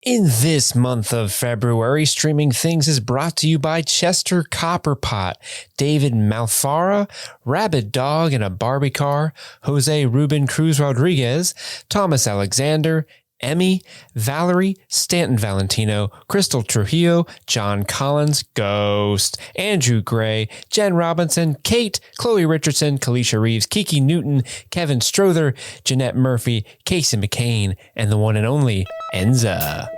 In this month of February, Streaming Things is brought to you by Chester Copperpot, David Malfara, Rabid Dog in a Barbie Car, Jose Ruben Cruz Rodriguez, Thomas Alexander, Emmy, Valerie, Stanton Valentino, Crystal Trujillo, John Collins, Ghost, Andrew Gray, Jen Robinson, Kate, Chloe Richardson, Kalisha Reeves, Kiki Newton, Kevin Strother, Jeanette Murphy, Casey McCain, and the one and only Enza.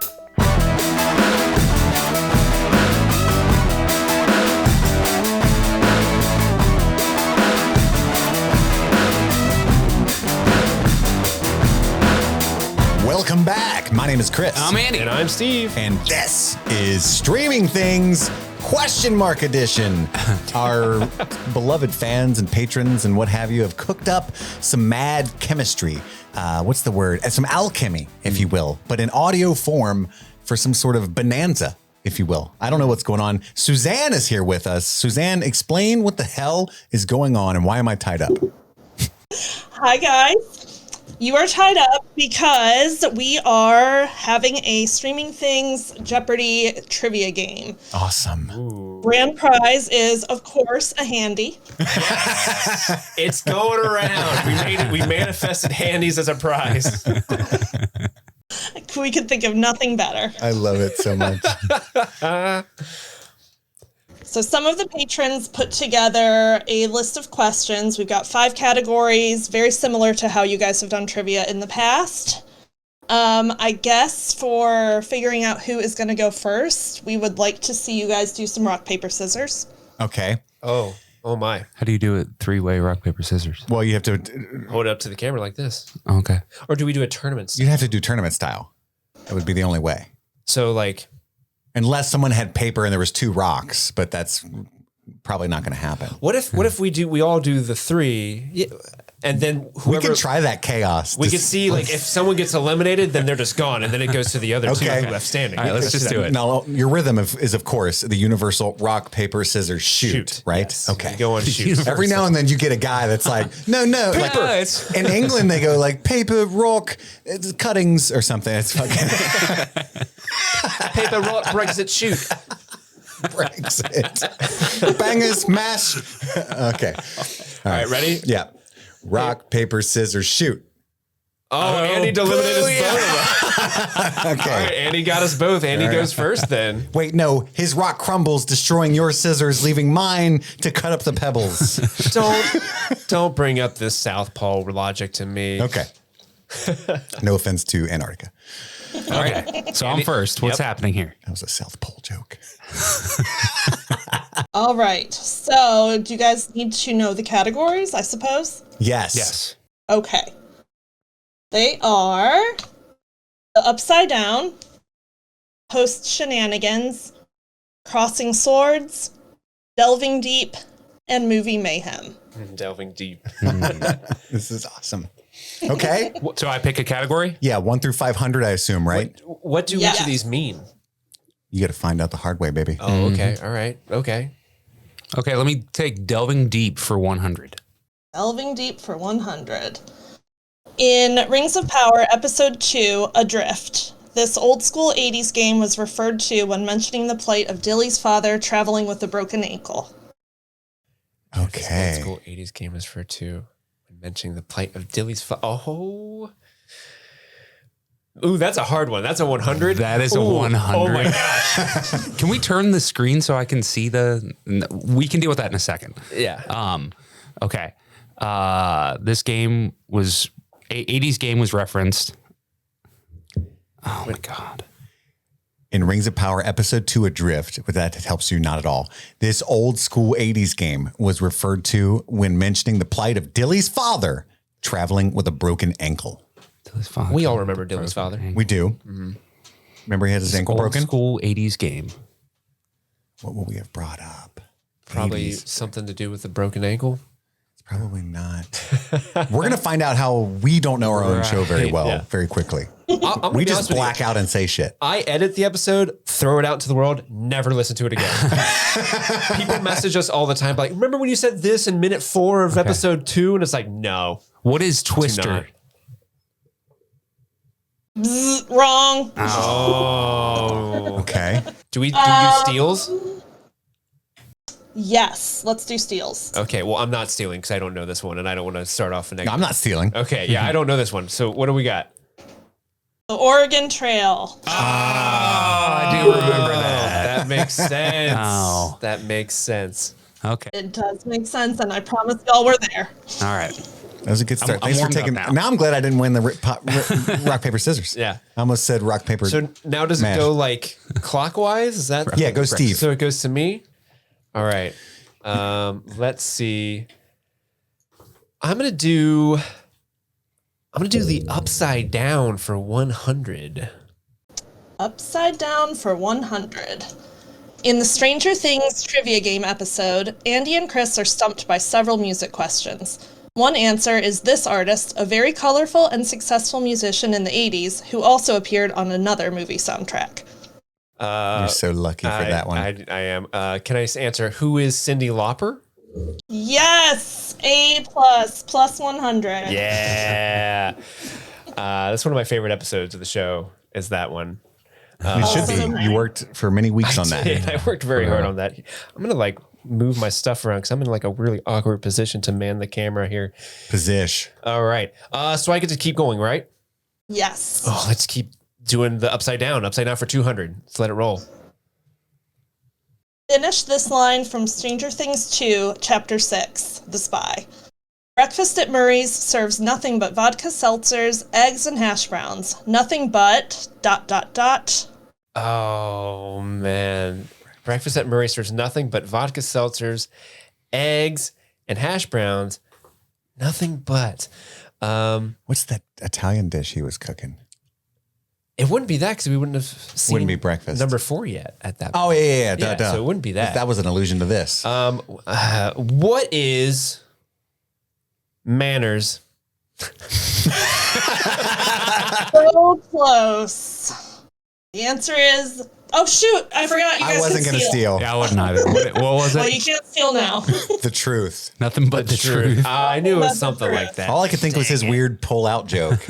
Welcome back. My name is Chris. I'm Andy. And I'm Steve. And this is Streaming Things Question Mark Edition. Our beloved fans and patrons and what have you have cooked up some mad chemistry. What's the word? Some alchemy, if you will, but in audio form for some sort of bonanza, if you will. I don't know what's going on. Suzanne is here with us. Suzanne, explain what the hell is going on and why am I tied up? Hi, guys. You are tied up because we are having a Streaming Things Jeopardy trivia game. Awesome. Ooh. Grand prize is, of course, a handy. It's going around. We manifested handies as a prize. We could think of nothing better. I love it so much. So some of the patrons put together a list of questions. We've got 5 categories, very similar to how you guys have done trivia in the past. I guess for figuring out who is going to go first, we would like to see you guys do some rock, paper, scissors. Okay. Oh my. How do you do it? 3-way rock, paper, scissors. Well, you have to, Hold it up to the camera like this. Okay. Or do we do a tournament? you'd have to do tournament style. That would be the only way. So like, Unless someone had paper and there was 2 rocks, but that's probably not going to happen. what if we all do the 3 and then whoever, We could try that chaos. we could see like if someone gets eliminated, then they're just gone. And then it goes to the other Okay. 2 left standing. All right, let's just do it. Now, your rhythm is, of course, the universal rock, paper, scissors, shoot, right? Yes. Okay. You go on shoot. Every now and then you get a guy that's like, no, like it's- in England they go like paper, rock, cuttings or something. It's fucking Paper, rock, Brexit, shoot. Brexit. Bangers, mash. Okay. All right, ready? Yeah. Rock, paper, scissors, shoot. Oh, Andy eliminated us both. Okay. All right, Andy got us both. Andy goes first then. Wait, no, his rock crumbles, destroying your scissors, leaving mine to cut up the pebbles. Don't bring up this South Pole logic to me. Okay. No offense to Antarctica. Okay. So I'm first. What's happening here? That was a South Pole joke. All right. So do you guys need to know the categories, I suppose? Yes. Yes. Okay. They are the Upside Down, Post Shenanigans, Crossing Swords, Delving Deep, and Movie Mayhem. Delving deep. This is awesome. Okay. So I pick a category? Yeah, 1 through 500, I assume, right? What do Yes. each of these mean? You got to find out the hard way, baby. Oh, okay. All right. Okay. Okay, let me take Delving Deep for 100. Delving Deep for 100. In Rings of Power, Episode 2, Adrift, this old-school 80s game was referred to when mentioning the plight of Dilly's father traveling with a broken ankle. Okay. School 80s game is for 2. When mentioning the plight of Dilly's Oh. Ooh, that's a hard one. That's a 100. That is a Ooh, 100. Oh my gosh. Can we turn the screen so I can see we can deal with that in a second. Yeah. Okay. This game was 80s game was referenced. Oh my God. In Rings of Power, Episode 2, Adrift, but that helps you not at all. This old school 80s game was referred to when mentioning the plight of Dilly's father traveling with a broken ankle. Dilly's father. We all remember Dylan's father. We do. Remember he had his ankle Old broken? school 80s game. What will we have brought up? Probably 80s. something to do with the broken ankle. It's probably not. We're going to find out how we don't know our own show very well, yeah. very quickly. I'm gonna We be just honest with you. black out and say shit. I edit the episode, throw it out into the world, never listen to it again. People message us all the time, like, remember when you said this in minute 4 of episode 2? And it's like, no. What is not. Twister? Bzz, wrong. Oh. Okay. Do we do steals? Yes, let's do steals. Okay, well, I'm not stealing because I don't know this one, and I don't want to start off a negative. No, I'm not stealing. Okay, yeah, I don't know this one. So what do we got? The Oregon Trail. I do remember that. That makes sense. Oh. That makes sense. Okay. It does make sense, and I promise y'all we're there. All right. That was a good start. I'm Thanks for warmed up taking. now. Now I'm glad I didn't win the rock paper scissors. Yeah. I almost said rock paper. So now does Mash. it go like clockwise? Is that? Yeah, go Steve. So it goes to me. All right. Let's see. I'm gonna do the upside down for 100. Upside down for 100. In the Stranger Things trivia game episode, Andy and Chris are stumped by several music questions. One answer is this artist, a very colorful and successful musician in the 80s, who also appeared on another movie soundtrack. You're so lucky for that one. I am. Can I answer? Who is Cyndi Lauper? Yes! A plus 100. Yeah. That's one of my favorite episodes of the show. Is that one? It should be. You worked for many weeks on that. I worked very hard on that. I'm gonna like move my stuff around because I'm in like a really awkward position to man the camera here. Position. All right. So I get to keep going, right? Yes. Oh, let's keep doing the upside down for 200. Let's let it roll. Finish this line from Stranger Things 2, Chapter 6, The Spy. Breakfast at Murray's serves nothing but vodka seltzers, eggs, and hash browns. Nothing but ... Oh man. Breakfast at Murray serves nothing but vodka seltzers, eggs, and hash browns. Nothing but. What's that Italian dish he was cooking? It wouldn't be that because we wouldn't have seen Wouldn't be breakfast. number 4 yet at that point. Oh yeah. Yeah, Duh. so it wouldn't be that. That was an allusion to this. What is manners? So close. The answer is... Oh, shoot. I forgot you guys I wasn't can going to steal. Yeah, I wouldn't either. What was Well, it? you can't steal now. The truth. Nothing but the truth. I knew it was That's something the like truth. that. All I could think was his weird pull-out joke.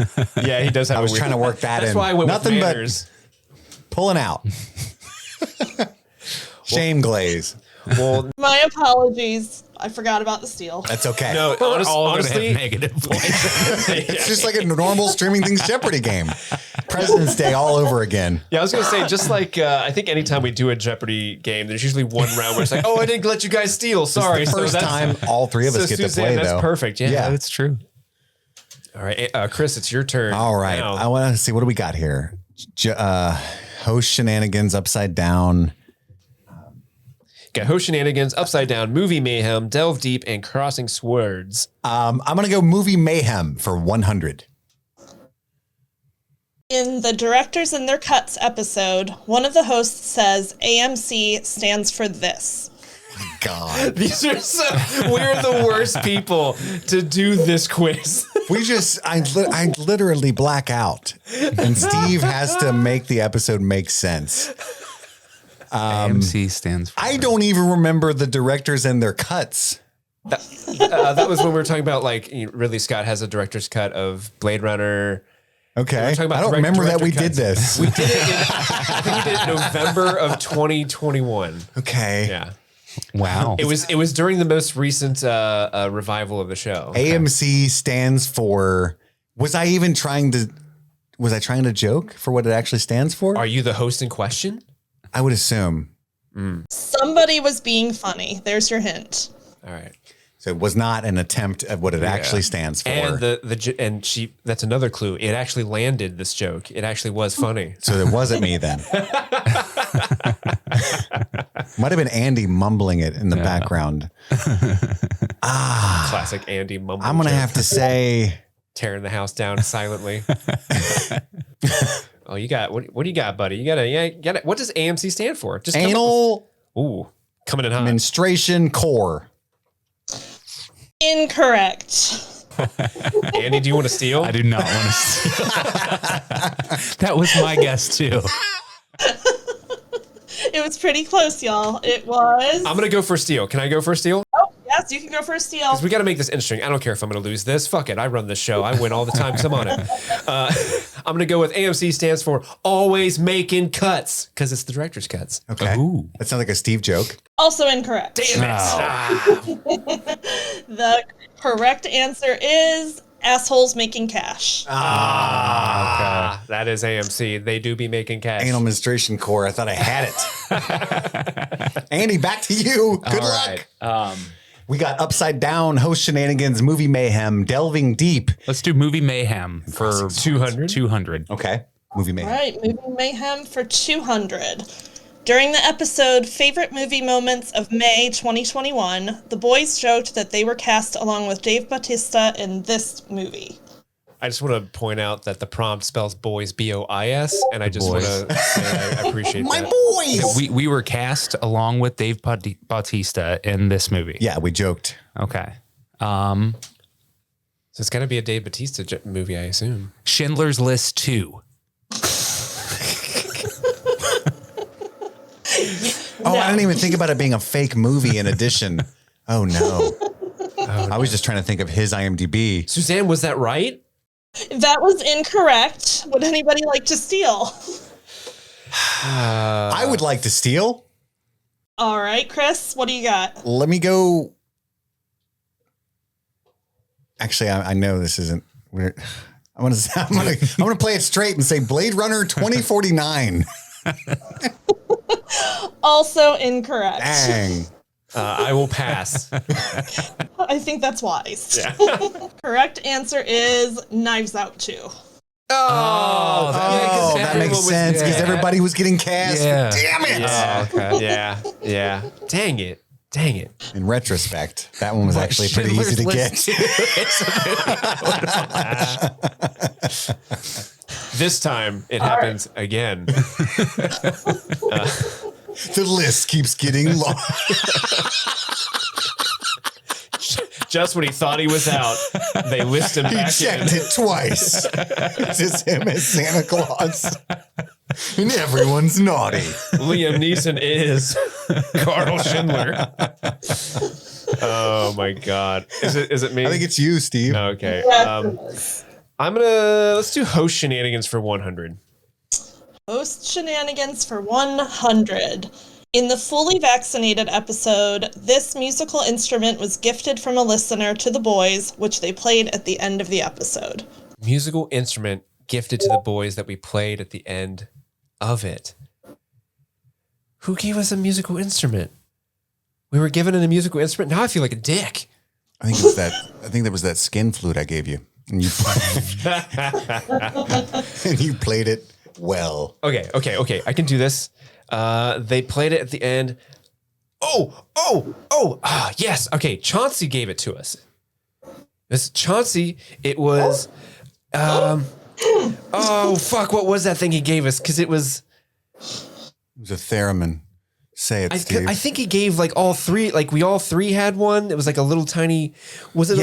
Yeah, he does have I a was weird- trying to work that That's in. why I went Nothing with but manners. pulling out. Shame glaze. Well, My apologies. I forgot about the steal. That's okay. no, We're all gonna honestly, have negative points. It's just like a normal Streaming Things Jeopardy game. President's Day all over again. yeah, I was gonna say just like I think anytime we do a Jeopardy game, there's usually one round where it's like, oh, I didn't let you guys steal. Sorry. It's the first time all three of us get to Suzanne, play, that's though. perfect. Yeah. Yeah. That's true. All right, Chris, it's your turn. All right. now. I want to see, what do we got here? Host shenanigans, upside down. Got Host Shenanigans, Upside Down, Movie Mayhem, Delve Deep, and Crossing Swords. I'm going to go movie mayhem for 100. In the Directors and Their Cuts episode, one of the hosts says AMC stands for this. God. These are we're the worst people to do this quiz. I literally black out, and Steve has to make the episode make sense. AMC stands for. I don't even remember the Directors and Their Cuts. That was when we were talking about like Ridley Scott has a director's cut of Blade Runner. Okay. talking about I don't direct- remember that director we did cuts. this. We did it I think we did it in November of 2021. Okay. Yeah. Wow. It was during the most recent revival of the show. AMC stands for, was I trying to joke for what it actually stands for? Are you the host in question? I would assume. Somebody was being funny. There's your hint. All right. So it was not an attempt at what it actually stands for. And that's another clue. It actually landed this joke. It actually was funny. So it wasn't me then. Might have been Andy mumbling it in the background. Classic Andy mumble. I'm going to joke. have to say, Tearing the house down silently. Oh, you got what do you got, buddy? You got it. What does AMC stand for? Just come up anal with- Ooh, coming in hot. menstruation core. Incorrect. Andy, do you want to steal? I do not want to steal. That was my guess too. It was pretty close, y'all. It was... I'm gonna go for steal. Can I go for steal? Oh, yes, pass. You can go for a steal. We got to make this interesting. I don't care if I'm going to lose this. Fuck it. I run this show. I win all the time because I'm on it. I'm going to go with AMC stands for always making cuts because it's the director's cuts. Okay. Ooh. That sounds like a Steve joke. Also incorrect. Damn it. The correct answer is assholes making cash. Okay. That is AMC. They do be making cash. Anal Menstruation Core. I thought I had it. Andy, back to you. Good luck. Right. We got Upside Down, Host Shenanigans, Movie Mayhem, Delving Deep. Let's do Movie Mayhem for 200. 200. Okay. Movie Mayhem. All right, Movie Mayhem for 200. During the episode Favorite Movie Moments of May 2021, the boys joked that they were cast along with Dave Bautista in this movie. I just want to point out that the prompt spells boys B-O-I-S, and I just want to say I appreciate My that. boys. We were cast along with Dave Bautista in this movie. Yeah, we joked. Okay. So it's got to be a Dave Bautista movie, I assume. Schindler's List 2. Oh, I didn't even think about it being a fake movie in addition. Oh, no. I was just trying to think of his IMDb. Suzanne, was that right? That was incorrect. Would anybody like to steal? I would like to steal. All right, Chris, what do you got? Let me go. Actually, I know this isn't weird. I'm gonna play it straight and say Blade Runner 2049. Also incorrect. Dang. I will pass. I think that's wise. Yeah. Correct answer is Knives Out 2. That makes sense because everybody was getting cast. Yeah. Damn it. Yeah. Yeah. Dang it. In retrospect, that one was actually pretty easy to get. This time it happens again. The list keeps getting long. Just when he thought he was out, they list him He back in. checked it twice. It's just him as Santa Claus. And everyone's naughty. Liam Neeson is Carl Schindler. Oh my God. Is it me? I think it's you, Steve. Okay. Yes. Let's do host shenanigans for 100. Host shenanigans for 100. In the fully vaccinated episode, this musical instrument was gifted from a listener to the boys, which they played at the end of the episode. Musical instrument gifted to the boys that we played at the end of it. Who gave us a musical instrument? We were given a musical instrument. Now I feel like a dick. I think it was that. I think that was that skin flute I gave you, and you and you played it well. Okay. I can do this. They played it at the end. Yes. Okay. Chauncey gave it to us. This Chauncey, it was, fuck. What was that thing he gave us? Cause it was a theremin. Say it, Steve. I think he gave like all three, like we all three had one. It was like a little tiny, was it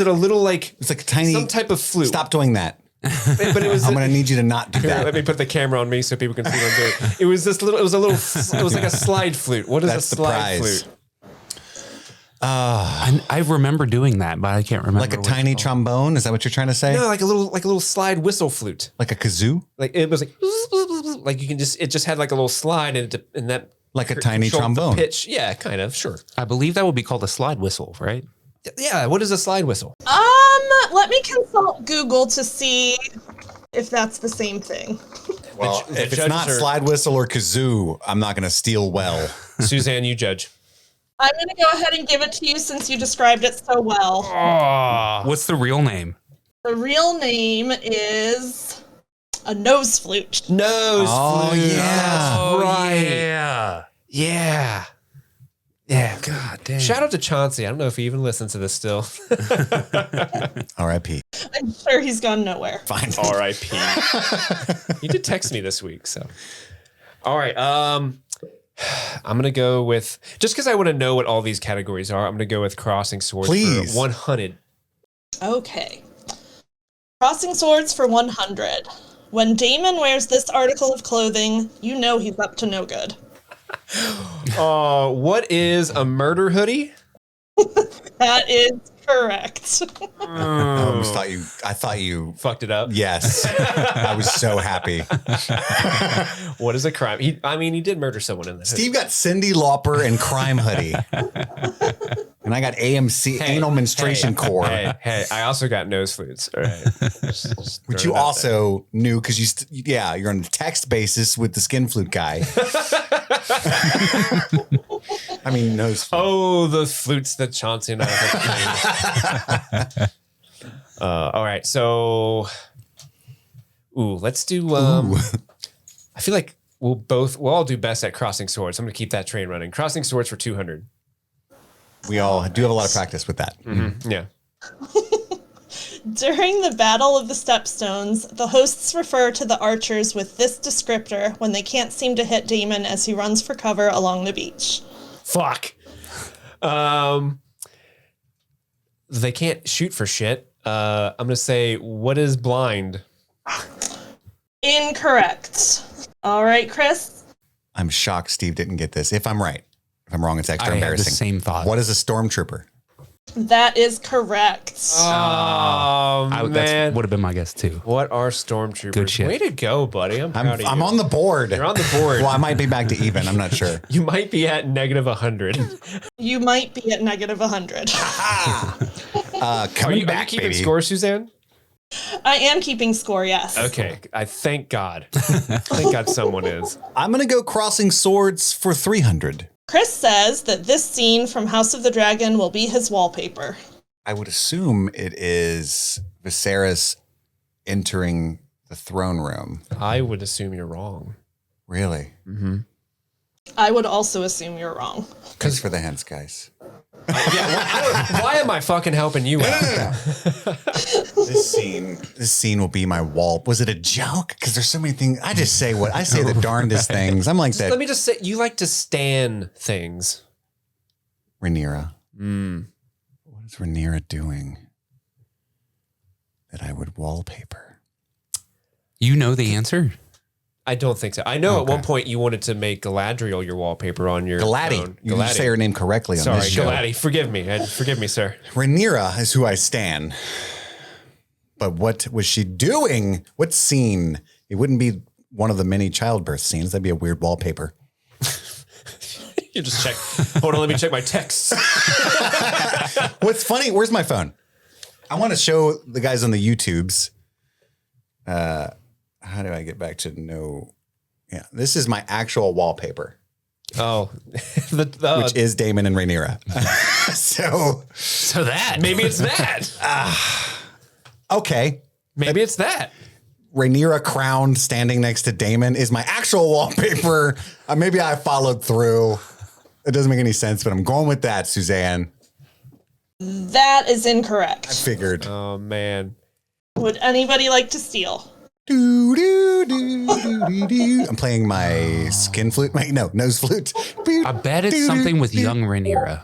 a little like, it's like a tiny, some type of flute. Stop doing that. But it was, I'm going to need you to not do here, that. let me put the camera on me so people can see what I'm doing. It was like a slide flute. What is That's a the slide prize. flute? I remember doing that, but I can't remember. Like a what tiny it's called. trombone? Is that what you're trying to say? No, like a little slide whistle flute. Like a kazoo? Like it was like you can just, it just had like a little slide and that Like a tiny controlled the trombone. pitch. Yeah, kind of. Sure. I believe that would be called a slide whistle, right? Yeah. What is a slide whistle? Let me consult Google to see if that's the same thing. Well, The if it's judges not are- slide whistle or kazoo, I'm not going to steal well. Suzanne, you judge. I'm going to go ahead and give it to you since you described it so well. What's the real name? The real name is a nose flute. Nose Oh, flute. yeah. That's right. Yeah. Yeah. Yeah. God damn. Shout out to Chauncey. I don't know if he even listens to this still. R.I.P. I'm sure he's gone nowhere. Fine. R.I.P. He did text me this week, so. All right. I'm gonna go with, just because I want to know what all these categories are. I'm gonna go with crossing swords Please. for 100. Okay. Crossing swords for 100. When Damon wears this article of clothing, you know he's up to no good. What is a murder hoodie? That is correct. I thought you Fucked it up. yes. I was so happy. What is a crime? He did murder someone in this. Steve got Cyndi Lauper and Crime Hoodie. And I got AMC Anal Menstruation Core. Hey, I also got nose flutes. All right. Just Which throw you it out also knew because you're on a text basis with the skin flute guy. I mean, nose flute. Oh, the flutes that Chauncey and I have played. All right, so let's do I feel like we'll all do best at crossing swords. I'm gonna keep that train running. Crossing swords for 200. We all do have a lot of practice with that. Mm-hmm. Yeah. During the Battle of the Stepstones, the hosts refer to the archers with this descriptor when they can't seem to hit Damon as he runs for cover along the beach. Fuck. They can't shoot for shit. I'm gonna say, what is blind? Incorrect. All right, Chris. I'm shocked Steve didn't get this. If I'm right. If I'm wrong, it's extra I had the embarrassing. same thought. What is a stormtrooper? That is correct. Oh, man. That would have been my guess too. What are stormtroopers? Good shit. Way to go, buddy. I'm proud of you. I'm on the board. You're on the board. Well, I might be back to even. I'm not sure. You might be at negative 100. You might be at negative 100. Are Coming you back, keeping baby. score, Suzanne? I am keeping score, yes. Okay. I thank God. Thank God someone is. I'm going to go crossing swords for 300. Chris says that this scene from House of the Dragon will be his wallpaper. I would assume it is Viserys entering the throne room. I would assume you're wrong. Really? I would also assume you're wrong. Thanks for the hints, guys. Why am I fucking helping you out? This scene will be my wall. Was it a joke? Because there's so many things. I just say the darndest things. I'm like that. Let me just say, you like to stan things. Rhaenyra. What is Rhaenyra doing that I would wallpaper? You know the answer? I don't think so. I know at one point you wanted to make Galadriel your wallpaper on your Galaddy. phone. You didn't say her name correctly on Sorry, this show. Galaddy. Forgive me, sir. Rhaenyra is who I stan. But what was she doing? What scene? It wouldn't be one of the many childbirth scenes. That'd be a weird wallpaper. You just check. Hold on, let me check my texts. What's funny? Where's my phone? I want to show the guys on the YouTubes. How do I get back to no? Yeah, this is my actual wallpaper. Oh, Which is Daemon and Rhaenyra. So that. maybe it's that. Okay. Maybe it's that. Rhaenyra crowned standing next to Daemon is my actual wallpaper. Maybe I followed through. It doesn't make any sense, but I'm going with that, Suzanne. That is incorrect. I figured. Oh man. Would anybody like to steal? Do, do, do, do, do, do. I'm playing my skin flute. Nose flute. I bet it's something with young Rhaenyra.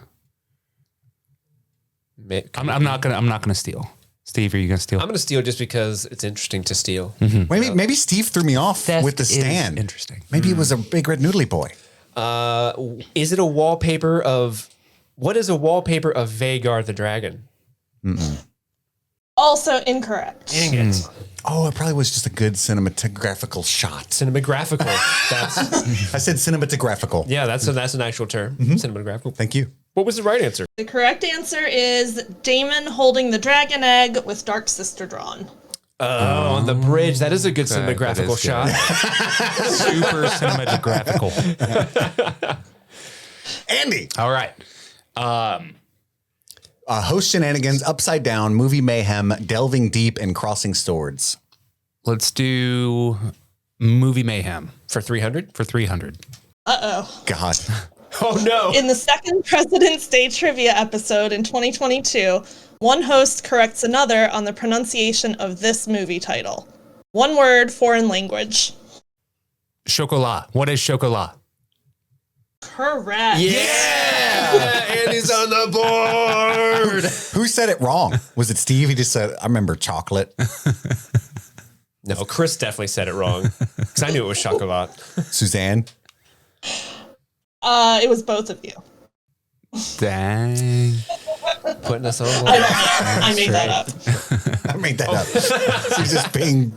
I'm not gonna steal. Steve, are you gonna steal? I'm gonna steal just because it's interesting to steal. Maybe Steve threw me off Theft with the is stand. interesting. Maybe it was a big red noodly boy. Is it a wallpaper of? What is a wallpaper of Vagar the dragon? Also incorrect. Dang it. Oh, it probably was just a good cinematographical shot. Cinematographical. That's I said cinematographical. yeah. That's an actual term. Cinematographical. Thank you. What was the right answer? The correct answer is Daemon holding the dragon egg with Dark Sister drawn. Oh, on the bridge. That is a good That cinematographical is shot. Super cinematographical. Andy. All right. Host shenanigans, upside down, movie mayhem, delving deep, and crossing swords. Let's do movie mayhem For 300? for 300. Uh-oh. God. Oh no. In the second President's Day trivia episode in 2022, one host corrects another on the pronunciation of this movie title. One word, foreign language. Chocolat. What is chocolat? Correct. Yeah. Andy's on the board. Who said it wrong? Was it Steve? He just said, I remember chocolate. No, Chris definitely said it wrong because I knew it was chocolat. Suzanne. It was both of you. Dang. putting us on. I made that up. I made that up. She's just being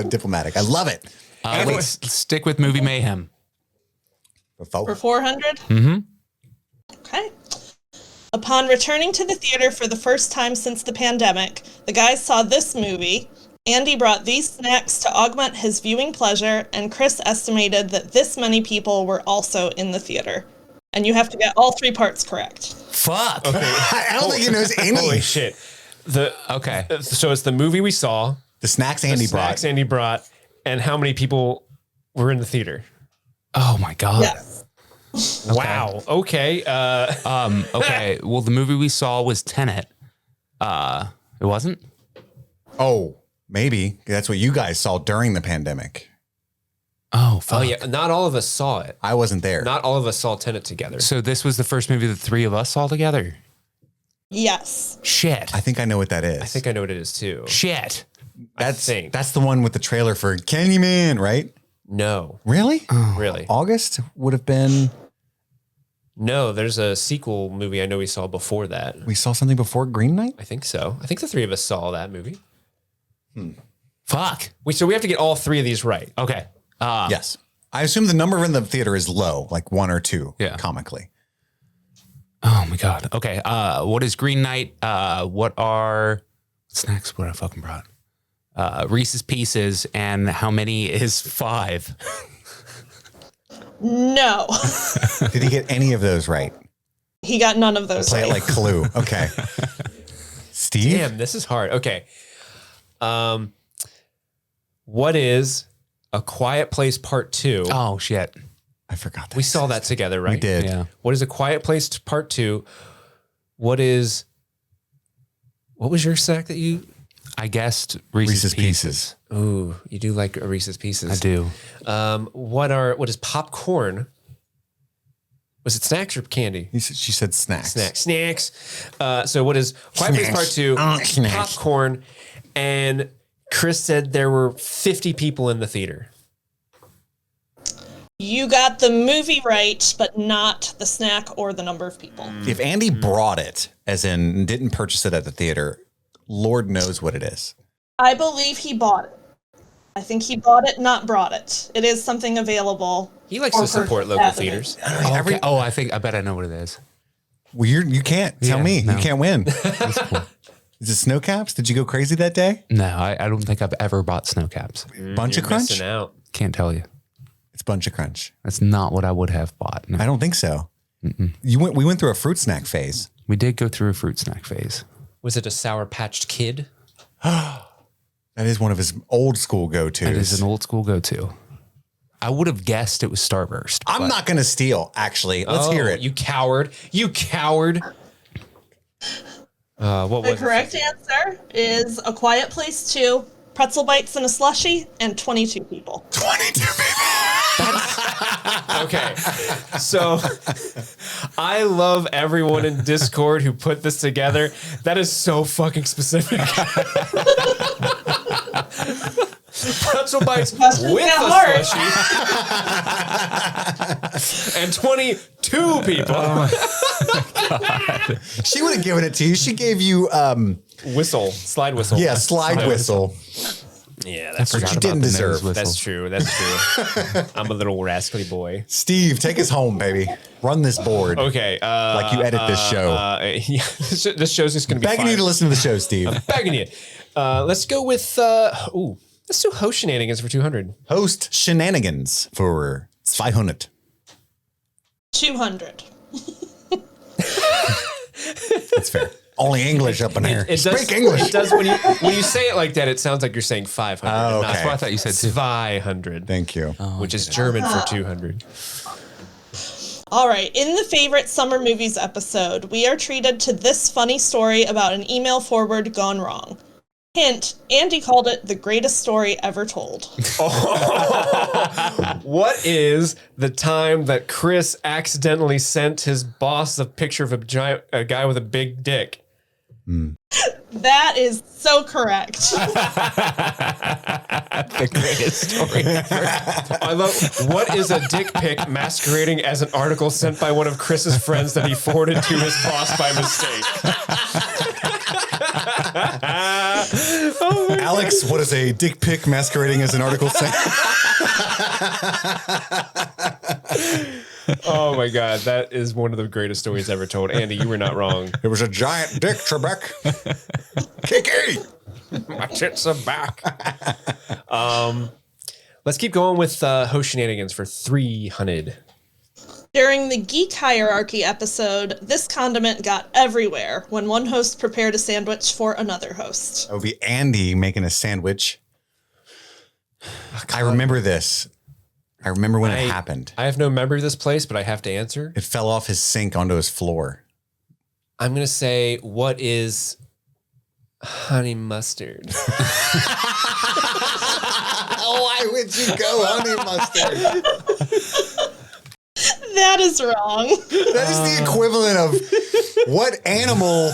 diplomatic. I love it. Let's stick with movie mayhem. For 400? Mm-hmm. Okay. Upon returning to the theater for the first time since the pandemic, the guys saw this movie. Andy brought these snacks to augment his viewing pleasure, and Chris estimated that this many people were also in the theater. And you have to get all 3 parts correct. Fuck. Okay. I don't think he knows any. Holy shit. Okay. So it's the movie we saw. The snacks Andy brought. And how many people were in the theater? Oh my God. Yes. Wow. Okay. Okay. Well, the movie we saw was Tenet. It wasn't? Oh, maybe. That's what you guys saw during the pandemic. Oh, fuck. Oh, yeah. Not all of us saw it. I wasn't there. Not all of us saw Tenet together. So this was the first movie the 3 of us saw together? Yes. Shit. I think I know what that is. I think I know what it is too. Shit. that's think. that's the one with the trailer for Candyman, right? No. Really? Really? August would have been. No, there's a sequel movie I know we saw before that. We saw something before Green Knight? I think so. I think the 3 of us saw that movie. Fuck. So we have to get all 3 of these right. Okay. Yes. I assume the number in the theater is low, like 1 or 2, comically. Oh my God. Okay. What is Green Knight? What snacks would I fucking brought? Reese's Pieces, and how many is 5? No. Did he get any of those right? He got none of those Play right. it like Clue. Okay. Steve? Damn, this is hard. Okay. What is A Quiet Place Part 2? Oh shit. I forgot that. We saw that together, right? We did. Yeah. What is A Quiet Place Part 2? What was your snack that you... I guessed Reese's Pieces. Ooh, you do like a Reese's Pieces. I do. What is popcorn? Was it snacks or candy? She said snacks. Snacks. So what is Quiet Place Part 2? Snacks. Popcorn. And Chris said there were 50 people in the theater. You got the movie right, but not the snack or the number of people. If Andy brought it, as in didn't purchase it at the theater, Lord knows what it is. I believe he bought it. I think he bought it, not brought it. It is something available. He likes to support local theaters. Okay. I bet I know what it is. Well, you can't tell me. no. You can't win. That's cool. Is it snow caps? Did you go crazy that day? No, I don't think I've ever bought snow caps. Bunch of You're Crunch? missing out. Can't tell you. It's Bunch of Crunch. That's not what I would have bought. No. I don't think so. We went through a fruit snack phase. We did go through a fruit snack phase. Was it a Sour Patched Kid? That is one of his old school go-tos. It is an old school go-to. I would have guessed it was Starburst. I'm not going to steal, actually. Let's hear it. You coward. You coward. What The was correct answer is A Quiet Place 2, pretzel bites in a slushie, and 22 people. 22 people. Okay. So I love everyone in Discord who put this together. That is so fucking specific. Pretzel bites with a slushie. And 22 people. She would have given it to you. She gave you Slide whistle. yeah, slide whistle. Yeah, that's What you didn't deserve. That's true. I'm a little rascally boy. Steve, take us home, baby. Run this board. Okay. Like you edit this show. Yeah, this show's just going to be Begging you to listen to the show, Steve. Begging you. Let's go with, let's do host shenanigans for 200. Host shenanigans for 500. 200. That's fair. Only English up in here. Speak English. It does when you say it like that, it sounds like you're saying 500. Oh, okay. That's what I thought you said too. 500. Thank you. Which is German for 200. All right. In the favorite summer movies episode, we are treated to this funny story about an email forward gone wrong. Hint, Andy called it the greatest story ever told. What is the time that Chris accidentally sent his boss a picture of a guy with a big dick? That is so correct. The greatest story ever. I love, what is a dick pic masquerading as an article sent by one of Chris's friends that he forwarded to his boss by mistake? Alex, what is a dick pic masquerading as an article sent? Oh my God, that is one of the greatest stories ever told. Andy, you were not wrong. It was a giant dick, Trebek. Kiki! My tits are back. Let's keep going with host shenanigans for 300. During the Geek Hierarchy episode, this condiment got everywhere when one host prepared a sandwich for another host. That would be Andy making a sandwich. I remember this. I remember when it happened. I have no memory of this place, but I have to answer. It fell off his sink onto his floor. I'm going to say, what is honey mustard? Why would you go honey mustard? That is wrong. That is the equivalent of what animal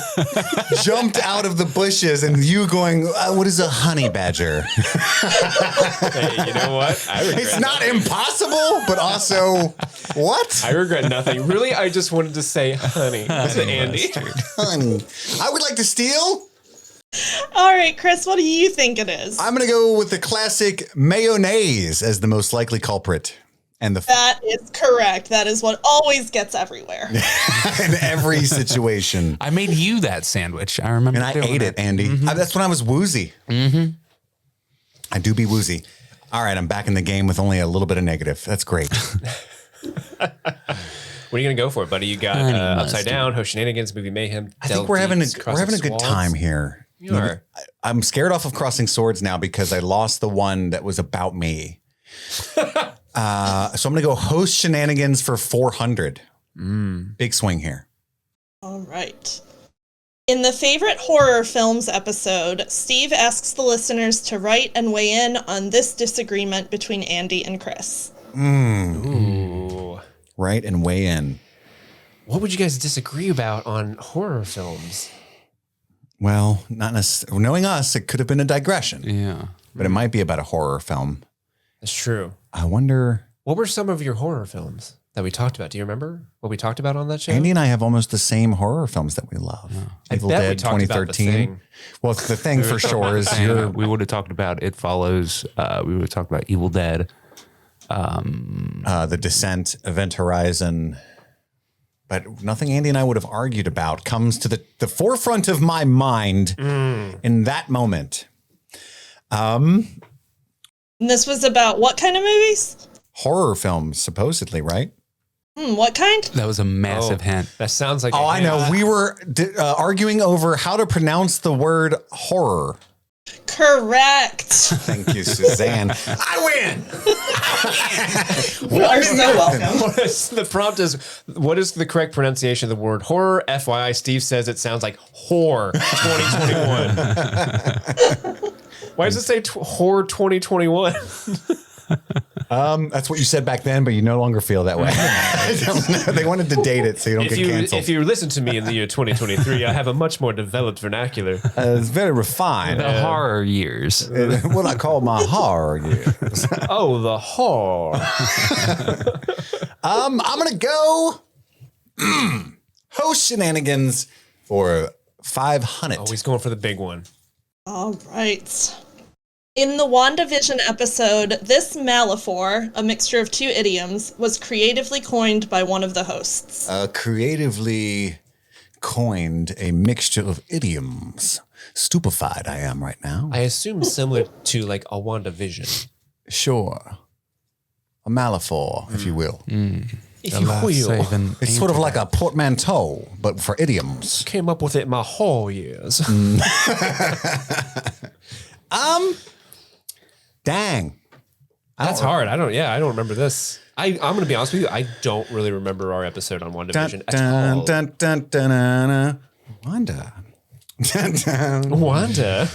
jumped out of the bushes and you going, what is a honey badger? Hey, you know what? I regret It's not impossible, but also, what? I regret nothing. Really, I just wanted to say honey. This is Andy. Honey. I would like to steal. All right, Chris, what do you think it is? I'm going to go with the classic mayonnaise as the most likely culprit. And That is correct. That is what always gets everywhere. in every situation. I made you that sandwich. I remember. And I doing ate it, Andy. That's when I was woozy. I do be woozy. All right, I'm back in the game with only a little bit of negative. That's great. What are you going to go for, buddy? You got Upside Down, Host Shenanigans, Movie Mayhem. I think we're having a good time here. You are. I'm scared off of Crossing Swords now because I lost the one that was about me. So I'm going to go Host Shenanigans for 400. Big swing here. All right. In the favorite horror films episode, Steve asks the listeners to write and weigh in on this disagreement between Andy and Chris. Ooh. Right, and weigh in. What would you guys disagree about on horror films? Well, not necessarily. Knowing us, it could have been a digression. Yeah. But it might be about a horror film. That's true. I wonder. What were some of your horror films that we talked about? Do you remember what we talked about on that show? Andy and I have almost the same horror films that we love. I Evil bet we Dead talked about The 2013. Thing. Well, it's The Thing for sure. Is We would have talked about It Follows. We would have talked about Evil Dead. The Descent, Event Horizon. But nothing Andy and I would have argued about comes to the forefront of my mind in that moment. And this was about what kind of movies? Horror films, supposedly, right? What kind? That was a massive hint. That sounds like Oh, I know. We were arguing over how to pronounce the word horror. Correct. Thank you, Suzanne. I win. You are so welcome. The prompt is, what is the correct pronunciation of the word horror? FYI, Steve says it sounds like whore 2021. Why does it say whore 2021? That's what you said back then, but you no longer feel that way. I don't know. They wanted to date it so you don't get canceled. If you listen to me in the year 2023, I have a much more developed vernacular. It's very refined. The horror years. What I call my horror years. Oh, the whore. I'm gonna go Host Shenanigans for 500. Oh, he's going for the big one. All right. In the WandaVision episode, this metaphor, a mixture of two idioms, was creatively coined by one of the hosts. Creatively coined a mixture of idioms. Stupefied I am right now. I assume similar to like a WandaVision. Sure. A metaphor, if you will. If you will. It's sort of like a portmanteau, but for idioms. Came up with it my whole years. Dang. That's hard. I don't remember this. I'm going to be honest with you. I don't really remember our episode on WandaVision at all. Wanda. Wanda.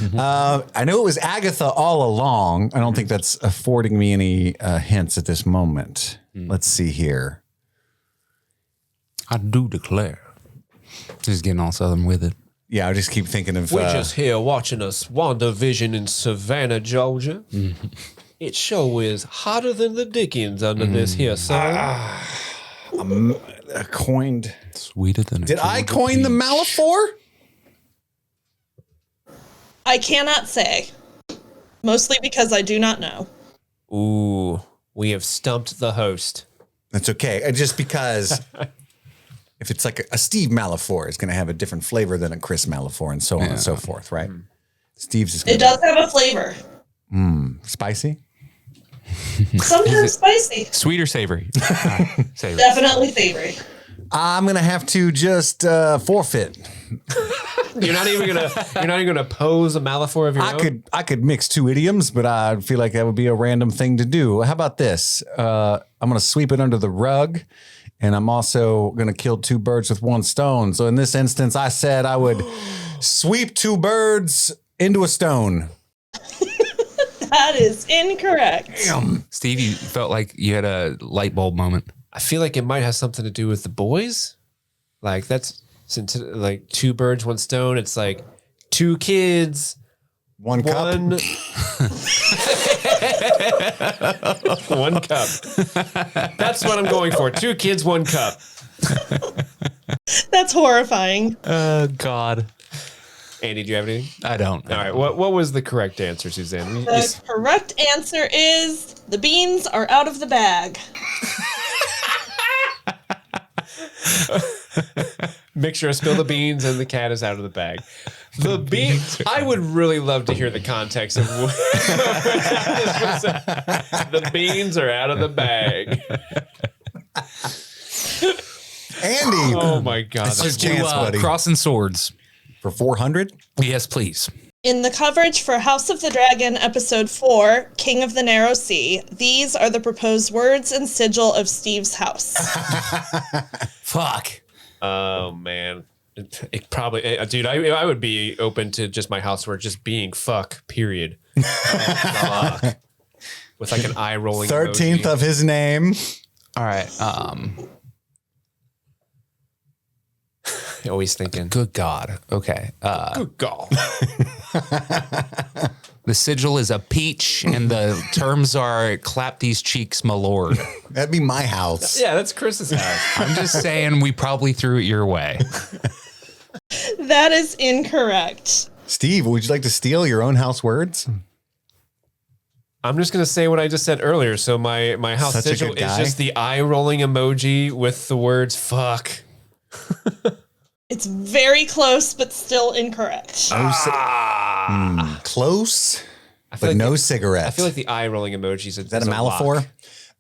I know it was Agatha all along. I don't think that's affording me any hints at this moment. Let's see here. I do declare. Just getting all southern with it. Yeah, I just keep thinking of. We're just here watching a WandaVision in Savannah, Georgia. It sure is hotter than the Dickens under this here sun. coined. Sweeter than a Did I Georgia coin the peach. Malafor? I cannot say. Mostly because I do not know. Ooh, we have stumped the host. That's okay. Just because if it's like a Steve Malafor, it's going to have a different flavor than a Chris Malafor and so on and so forth, right? Steve's is going It does have a flavor. spicy. Sometimes spicy. Sweet or savory? Savory. Definitely savory. I'm going to have to just forfeit. You're not even gonna pose a Malafor of your own. I could mix two idioms, but I feel like that would be a random thing to do. How about this? I'm going to sweep it under the rug, and I'm also going to kill two birds with one stone. So in this instance, I said I would sweep two birds into a stone. That is incorrect. Steve, you felt like you had a light bulb moment. I feel like it might have something to do with the boys. Like that's since like two birds, one stone. It's like two kids, One cup. one cup. That's what I'm going for. Two kids, one cup. That's horrifying. God. Andy, do you have anything? I don't. All right. What was the correct answer, Suzanne? The correct answer is the beans are out of the bag. Mixture of spill the beans and the cat is out of the bag. The beans. I would really love to hear the context of what this was. The beans are out of the bag. Andy, Oh my god! This is that's chance, buddy. Crossing swords. for 400. Yes, please. In the coverage for House of the Dragon, Episode 4, King of the Narrow Sea, these are the proposed words and sigil of Steve's house. Fuck. Oh man, it probably, dude. I would be open to just my house word just being fuck. Period. Fuck. With like an eye rolling. 13th emoji. of his name. All right. Always thinking. Good God. Okay. Good God. The sigil is a peach, and the terms are clap these cheeks, my lord. That'd be my house. Yeah, that's Chris's house. I'm just saying we probably threw it your way. That is incorrect. Steve, would you like to steal your own house words? I'm just gonna say what I just said earlier. So my house Such a sigil good is guy. just the eye rolling emoji with the words fuck. It's very close, but still incorrect. Close, I feel but like no cigarettes. I feel like the eye rolling emoji is that a Malafor?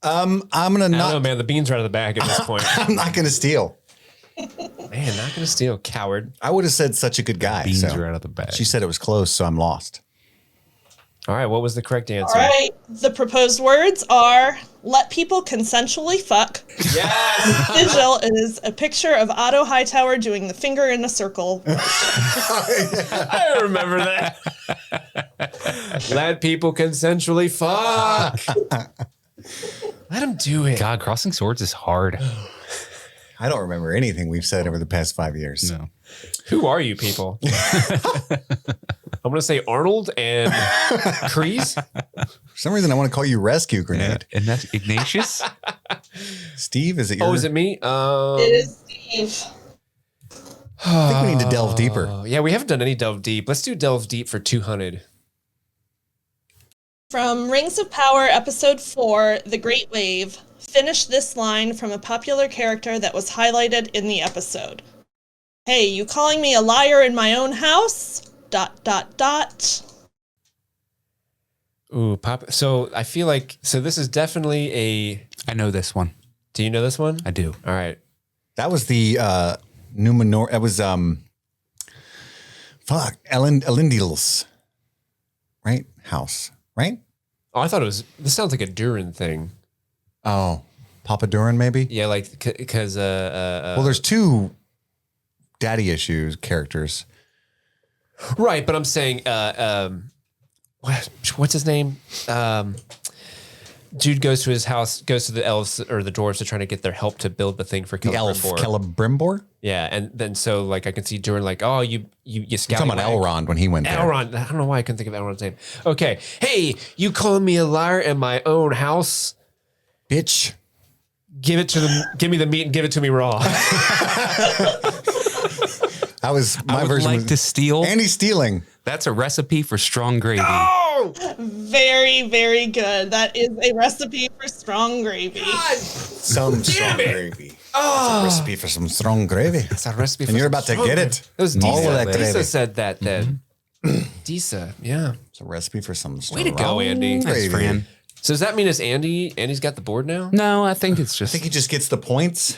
I'm gonna I don't know, not. man. The beans are out of the bag at this point. I'm not gonna steal. Man, not gonna steal, coward. I would have said such a good guy. Beans so. are out of the bag. She said it was close, so I'm lost. All right, what was the correct All answer? right. The proposed words are let people consensually fuck. Yes. Sigil is a picture of Otto Hightower doing the finger in a circle. I remember that. Let people consensually fuck. Let them do it. God, crossing swords is hard. I don't remember anything we've said over the past 5 years. No. Who are you people? I'm going to say Arnold and Kreese. For some reason, I want to call you Rescue Grenade. And that's Ignatius? Steve, is it your? Oh, is it me? It is Steve. I think we need to delve deeper. Yeah, we haven't done any delve deep. Let's do delve deep for 200. From Rings of Power, Episode 4, The Great Wave, finish this line from a popular character that was highlighted in the episode. Hey, you calling me a liar in my own house? ... Ooh, pop. So I feel like, so this is definitely a, I know this one. do you know this one? I do. All right. That was the Numenor. It was Elendil's right house, right? Oh, I thought it was, this sounds like a Durin thing. Oh, Papa Durin, maybe. Yeah, like, because, Well, there's two daddy issues characters. right, but I'm saying, what's his name? Jude goes to his house, goes to the elves or the dwarves to try to get their help to build the thing for The elf, Celebrimbor. Celebrimbor? Yeah, and then so like I can see Jordan like, oh, you You're scouting. talking about Elrond when he went there. Elrond. I don't know why I couldn't think of Elrond's name. Okay. Hey, you calling me a liar in my own house? Bitch. Give it to them. Give me the meat and give it to me raw. That was my I would version. like to steal. Andy's stealing. That's a recipe for strong gravy. Very, very good. That is a recipe for strong gravy. Some strong gravy. Oh. It's a recipe for some strong gravy. It's a recipe. And you're about to get it. It was All of that Disa. Disa gravy. said that then. Disa, yeah. It's a recipe for some strong Way to go, Andy. Nice, gravy. Fran. So does that mean it's Andy? Andy's got the board now? No, I think it's I just. think he just gets the points.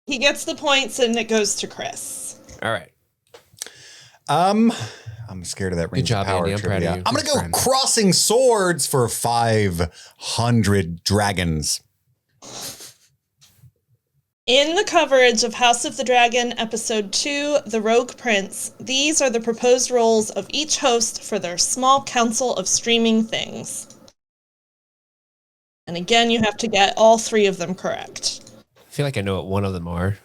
He gets the points and it goes to Chris. All right. I'm scared of that Rings job, of Power Andy. I'm proud of trivia. you. I'm going to go Friend. crossing swords for 500 dragons. In the coverage of House of the Dragon, Episode 2, The Rogue Prince, these are the proposed roles of each host for their small council of streaming things. And again, you have to get all three of them correct. I feel like I know what one of them are.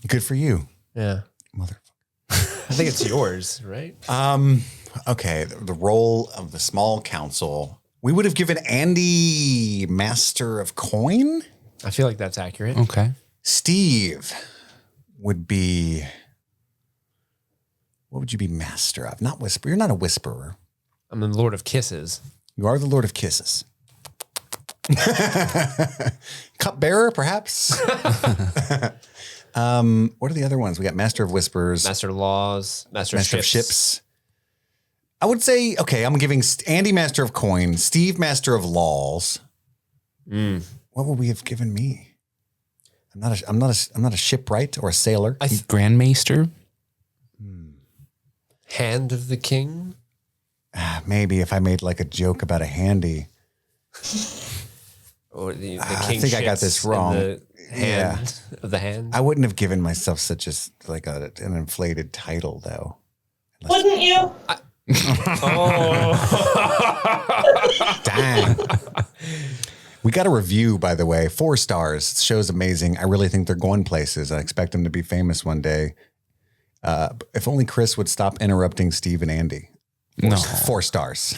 Good for you, Yeah. motherfucker. I think it's yours, right? Okay, the role of the small council. We would have given Andy Master of Coin. I feel like that's accurate. Okay. Steve would be. What would you be master of? Not whisper. You're not a whisperer. I'm the Lord of Kisses. You are the Lord of Kisses. Cupbearer, perhaps. What are the other ones? We got Master of Whispers, Master of Laws, Master Master of Ships. I would say, okay, I'm giving Andy Master of Coin, Steve Master of Laws. What would we have given me? I'm not a shipwright or a sailor. Grandmaster. Hand of the King. Maybe if I made like a joke about a handy. Or the I king think I got shits this in wrong. The hand of the hand. I wouldn't have given myself such an inflated title though. Wouldn't you? Dang. We got a review, by the way, 4 stars. The show's amazing. I really think they're going places. I expect them to be famous one day. If only Chris would stop interrupting Steve and Andy. 4 stars.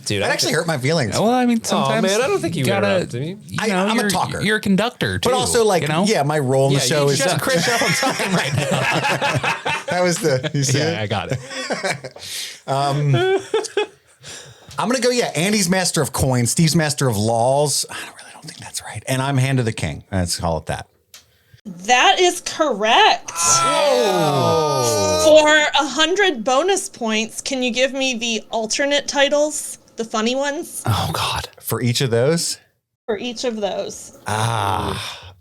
Dude, That actually hurt my feelings. Well, I mean, sometimes. man, I don't think you interrupted me. I'm a you're- talker. You're a conductor, too. But also, like, you know? yeah, my role in the Yeah, show you is shut Chris up on talking right now. That was you see Yeah, it? I got it. I'm going to go, Andy's Master of Coin, Steve's Master of Laws. I really don't think that's right. And I'm Hand of the King. Let's call it that. That is correct. For 100 bonus points, can you give me the alternate titles? The funny ones? Oh, God. For each of those, For each of those.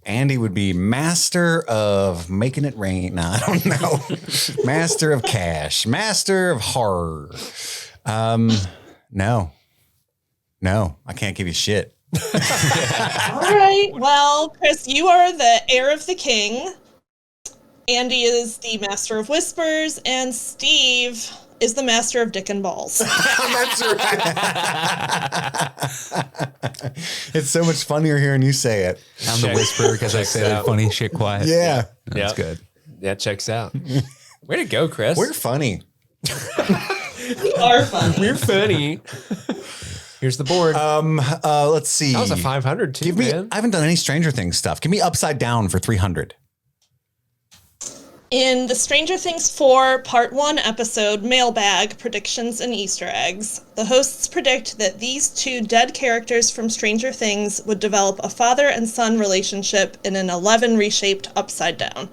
Andy would be Master of Making It Rain. No, I don't know. Master of Cash. Master of Horror. No, I can't give you shit. All right. Well, Chris, you are the heir of the king. Andy is the master of whispers, and Steve is the master of dick and balls. That's right. It's so much funnier hearing you say it. I'm the whisperer because I say that funny shit quiet. Yeah. That's good. That checks out. Way to go, Chris. We're funny. You are funny. We're funny. Here's the board. Let's see. That was a 500 too, Give me. man. I haven't done any Stranger Things stuff. Give me Upside Down for 300. In the Stranger Things 4 Part 1 episode, Mailbag, Predictions and Easter Eggs, the hosts predict that these 2 dead characters from Stranger Things would develop a father and son relationship in an 11 reshaped Upside Down.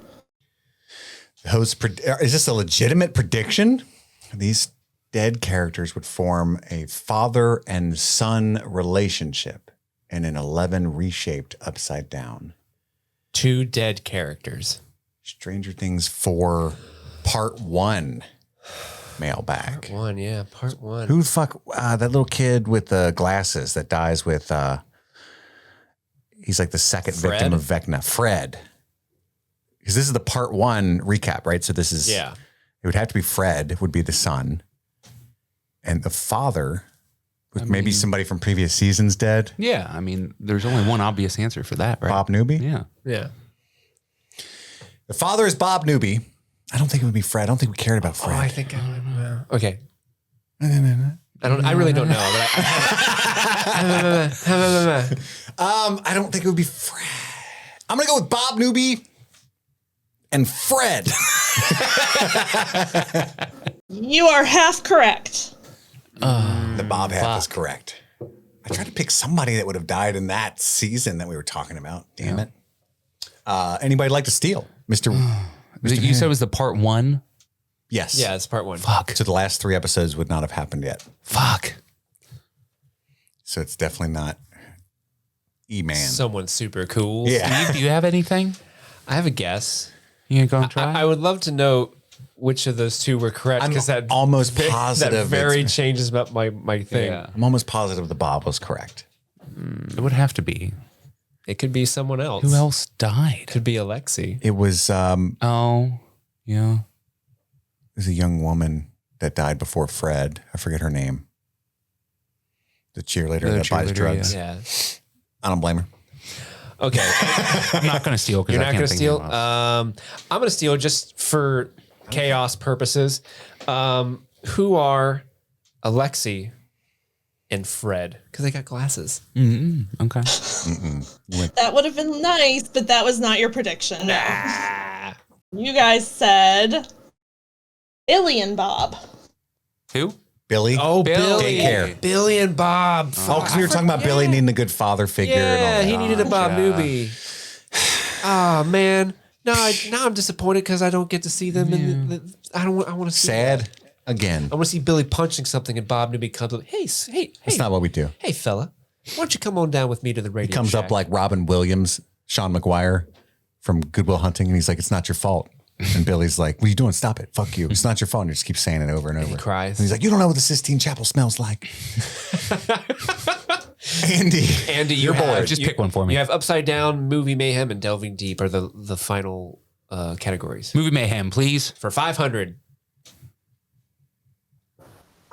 The host, is this a legitimate prediction? These dead characters would form a father and son relationship in an 11 reshaped Upside Down. 2 dead characters. Stranger Things 4 Part 1 Mailbag. Part 1, yeah. Part 1. Who the fuck, that little kid with the glasses that dies with, he's like the second Fred? victim of Vecna. Fred. Because this is the Part 1 recap, right? So this is, Yeah. it would have to be Fred would be the son. And the father Maybe somebody from previous seasons dead. Yeah, I mean, there's only one obvious answer for that, right? Bob Newby? Yeah. Yeah. The father is Bob Newby. I don't think it would be Fred. I don't think we cared about Fred. Oh, I think okay. I really don't know. But I don't think it would be Fred. I'm going to go with Bob Newby and Fred. You are half correct. The Bob half is correct. I tried to pick somebody that would have died in that season that we were talking about. Damn it. Anybody like to steal? Mr. You said it was the part 1? Yes. yeah, it's part 1. Fuck. So the last 3 episodes would not have happened yet. Fuck. So it's definitely not E-Man. Someone super cool. Yeah. Steve, do you have anything? I have a guess. You gonna go and try? I would love to know which of those two were correct because that almost positive that very it's- changes about my thing. Yeah. I'm almost positive the Bob was correct. It would have to be. It could be someone else. Who else died? Could be Alexi. It was Oh, yeah. there's a young woman that died before Fred. I forget her name. The cheerleader that buys cheerleader, drugs. Yeah. I don't blame her. Okay. I'm not going to steal because You're I not can't going to think steal. of anyone else. I'm going to steal just for chaos purposes. Who are Alexi and Fred? Because they got glasses. Okay. That would have been nice, but that was not your prediction. No. You guys said Billy and Bob. Who? Billy. Oh, Billy. Daycare. Billy and Bob. Oh, because we were talking about Billy needing a good father figure and all Yeah, that. he needed a Bob yeah. Newby. Oh man, now I'm disappointed because I don't get to see them. I want to see. Sad again. I want to see Billy punching something, and Bob Newby comes up. Hey, That's not what we do. hey, fella, why don't you come on down with me to the radio? He comes Shack? up like Robin Williams, Sean McGuire from Good Will Hunting, and he's like, "It's not your fault." And Billy's like, "What are you doing? Stop it! Fuck you! It's not your fault." And he just keeps saying it over and over. He cries. And he's like, "You don't know what the Sistine Chapel smells like." Andy, you're bored. Just pick one for me. You have Upside Down, Movie Mayhem, and Delving Deep are the final categories Movie Mayhem, please. for 500.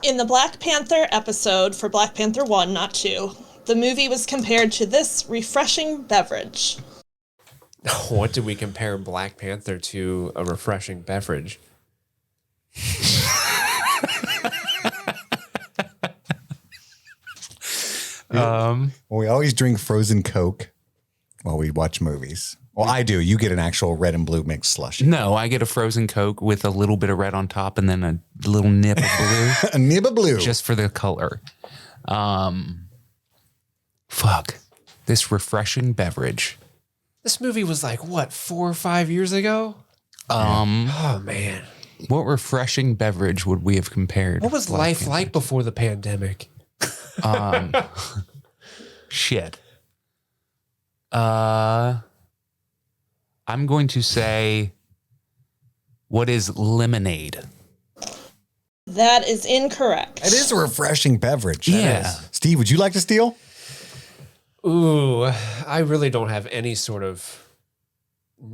In the Black Panther episode for Black Panther 1, not 2, the movie was compared to this refreshing beverage. What did we compare Black Panther to? A refreshing beverage. Well, we always drink frozen Coke while we watch movies. Well, I do. You get an actual red and blue mixed slushie. No, I get a frozen Coke with a little bit of red on top and then a little nip of blue A nib of blue. just for the color. Fuck. This refreshing beverage. This movie was like, what, 4 or 5 years ago? Um, Oh, man. What refreshing beverage would we have compared? What was Black life Panther like before the pandemic? Shit. I'm going to say, what is lemonade? That is incorrect. It is a refreshing beverage. Yeah. Steve, would you like to steal? Ooh, I really don't have any sort of...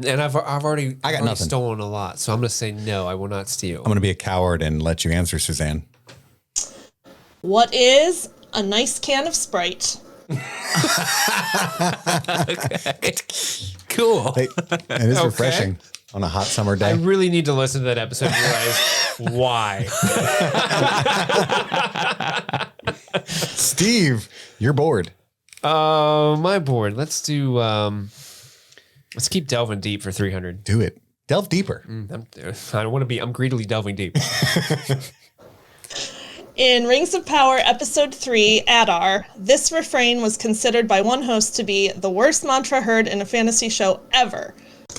And I've already nothing. stolen a lot, so I'm going to say no, I will not steal. I'm going to be a coward and let you answer, Suzanne. What is a nice can of Sprite? Cool. Hey, it is refreshing on a hot summer I day. really need to listen to that episode and realize why. Steve, you're bored. My board. Let's do... let's keep delving deep for 300. Do it. Delve deeper. I don't want to be... I'm greedily delving deep. In Rings of Power Episode 3, Adar, this refrain was considered by one host to be the worst mantra heard in a fantasy show ever.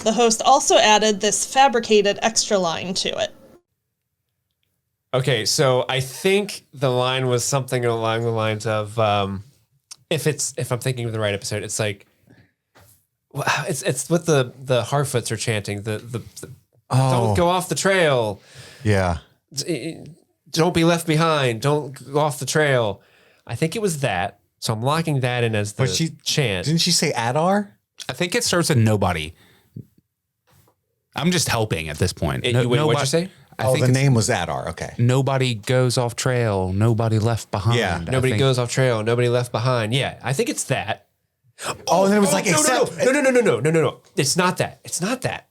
The host also added this fabricated extra line to it. Okay, so I think the line was something along the lines of, if I'm thinking of the right episode, it's like, it's what the Harfoots are chanting. The don't go off the trail. Yeah. Don't be left behind. Don't go off the trail. I think it was that. So I'm locking that in as the chant. Didn't she say Adar? I think it starts with nobody. I'm just helping at this point. What'd you say? think the name was Adar. Okay. Nobody goes off trail. Nobody left behind. Yeah. Nobody goes off trail. Nobody left behind. Yeah, I think it's that. Oh, and then it was like, no, except. no. It's not that. It's not that.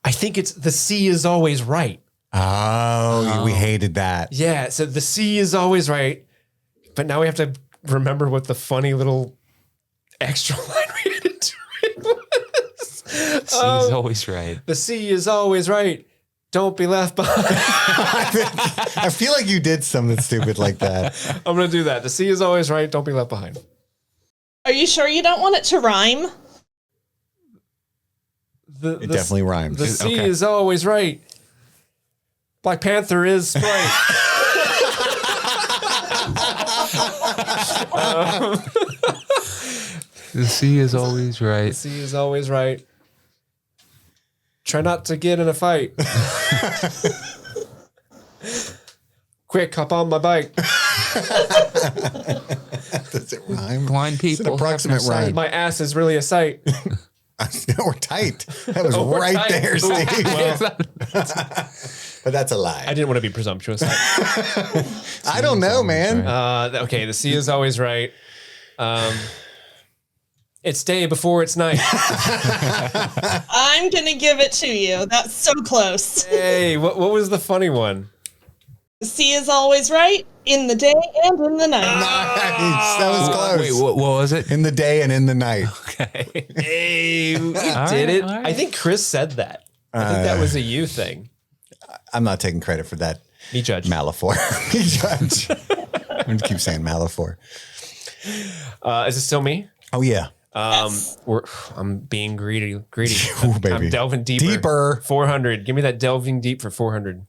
I think it's the sea is always right. Oh, we hated that. Yeah, so the sea is always right. But now we have to remember what the funny little extra line we had to read was. He's always right. The sea is always right. Don't be left behind. I feel like you did something stupid like that. I'm going to do that. The sea is always right. Don't be left behind. Are you sure you don't want it to rhyme? It definitely rhymes. The sea is always right. Black Panther is Sprite. The sea is always right. The sea is always right. Try not to get in a fight. Quick, hop on my bike. Does it rhyme? Blind It's people. an approximate rhyme. My ass is really a sight. We're tight. That was we're right tight. there, Steve. Well, But that's a lie. I didn't want to be presumptuous. I don't know, man. Okay, the sea is always right. It's day before it's night. I'm going to give it to you. That's so close. Hey, what was the funny one? The sea is always right in the day and in the night. Nice. That was close. Wait, what was it? In the day and in the night. Okay. Hey, we All did right, it. all right. I think Chris said that. I think that was a you thing. I'm not taking credit for that. Me judge. Malafor. Me judge. I'm going to keep saying Malafor. Is it still me? Oh, yeah. Yes. I'm being greedy. Ooh, baby. I'm delving deeper. Deeper. 400. Give me that delving deep for 400.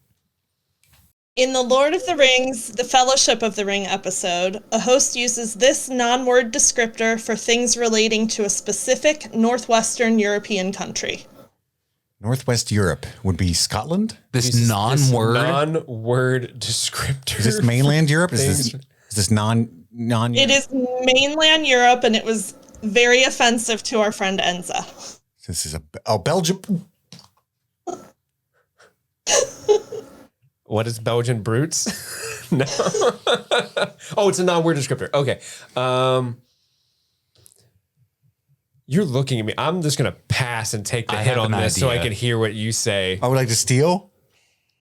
In the Lord of the Rings, the Fellowship of the Ring episode, a host uses this non-word descriptor for things relating to a specific northwestern European country. Northwest Europe would be Scotland. This non-word. Non-word descriptor. Is this mainland Europe? Is this non? It is mainland Europe, and it was very offensive to our friend Enza. This is Belgium. What is Belgian brutes? No. Oh, it's a non-word descriptor. Okay. You're looking at me. I'm just gonna pass and take the I hit have on an this so I idea. can hear what you say. I would like to steal.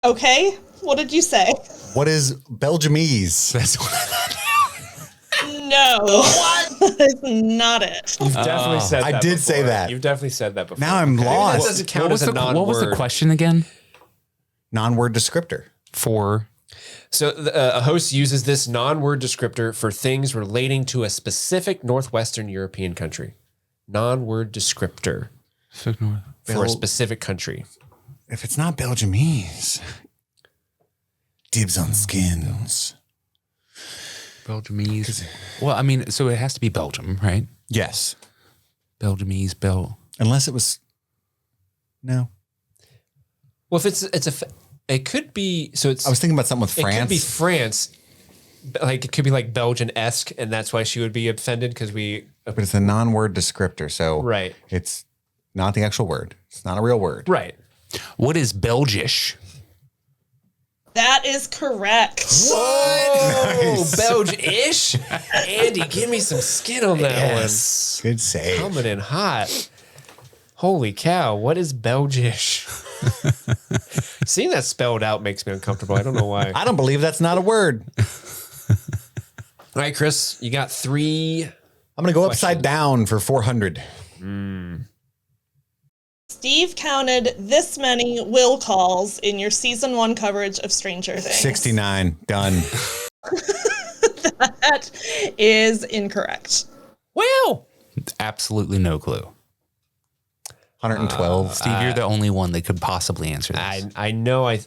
Okay, what did you say? What is Belgiumese? That's what No. What? That is not it. You've definitely said I that. did say before. that. You've definitely said that before. Now I'm Maybe lost. That doesn't count as a non-word. what was the question again? Non-word descriptor. For So a host uses this non-word descriptor for things relating to a specific northwestern European country. Non-word descriptor for a specific country. If it's not Belgiumese, dibs on skins. Belgiumese. Well, I mean, so it has to be Belgium, right? Yes, Belgiumese, unless it was. No, Well, if it could be. So it's. I was thinking about something with It France. could be France. Like it could be like Belgian-esque, and that's why she would be offended because we. But it's a non-word descriptor, so Right. It's not the actual word. It's not a real word. Right. What is Belgish? That is correct. Oh, Belge-ish. Andy, give me some skin on that Good save. one. Coming in hot. Holy cow, what is Belgish? Seeing that spelled out makes me uncomfortable. I don't know why. I don't believe that's not a word. All right, Chris, you got 3. I'm going to go upside down for 400. Steve counted this many will calls in your season 1 coverage of Stranger Things. 69. Done. That is incorrect. Well, Absolutely no clue. 112. Steve, you're the only one that could possibly answer this. I know I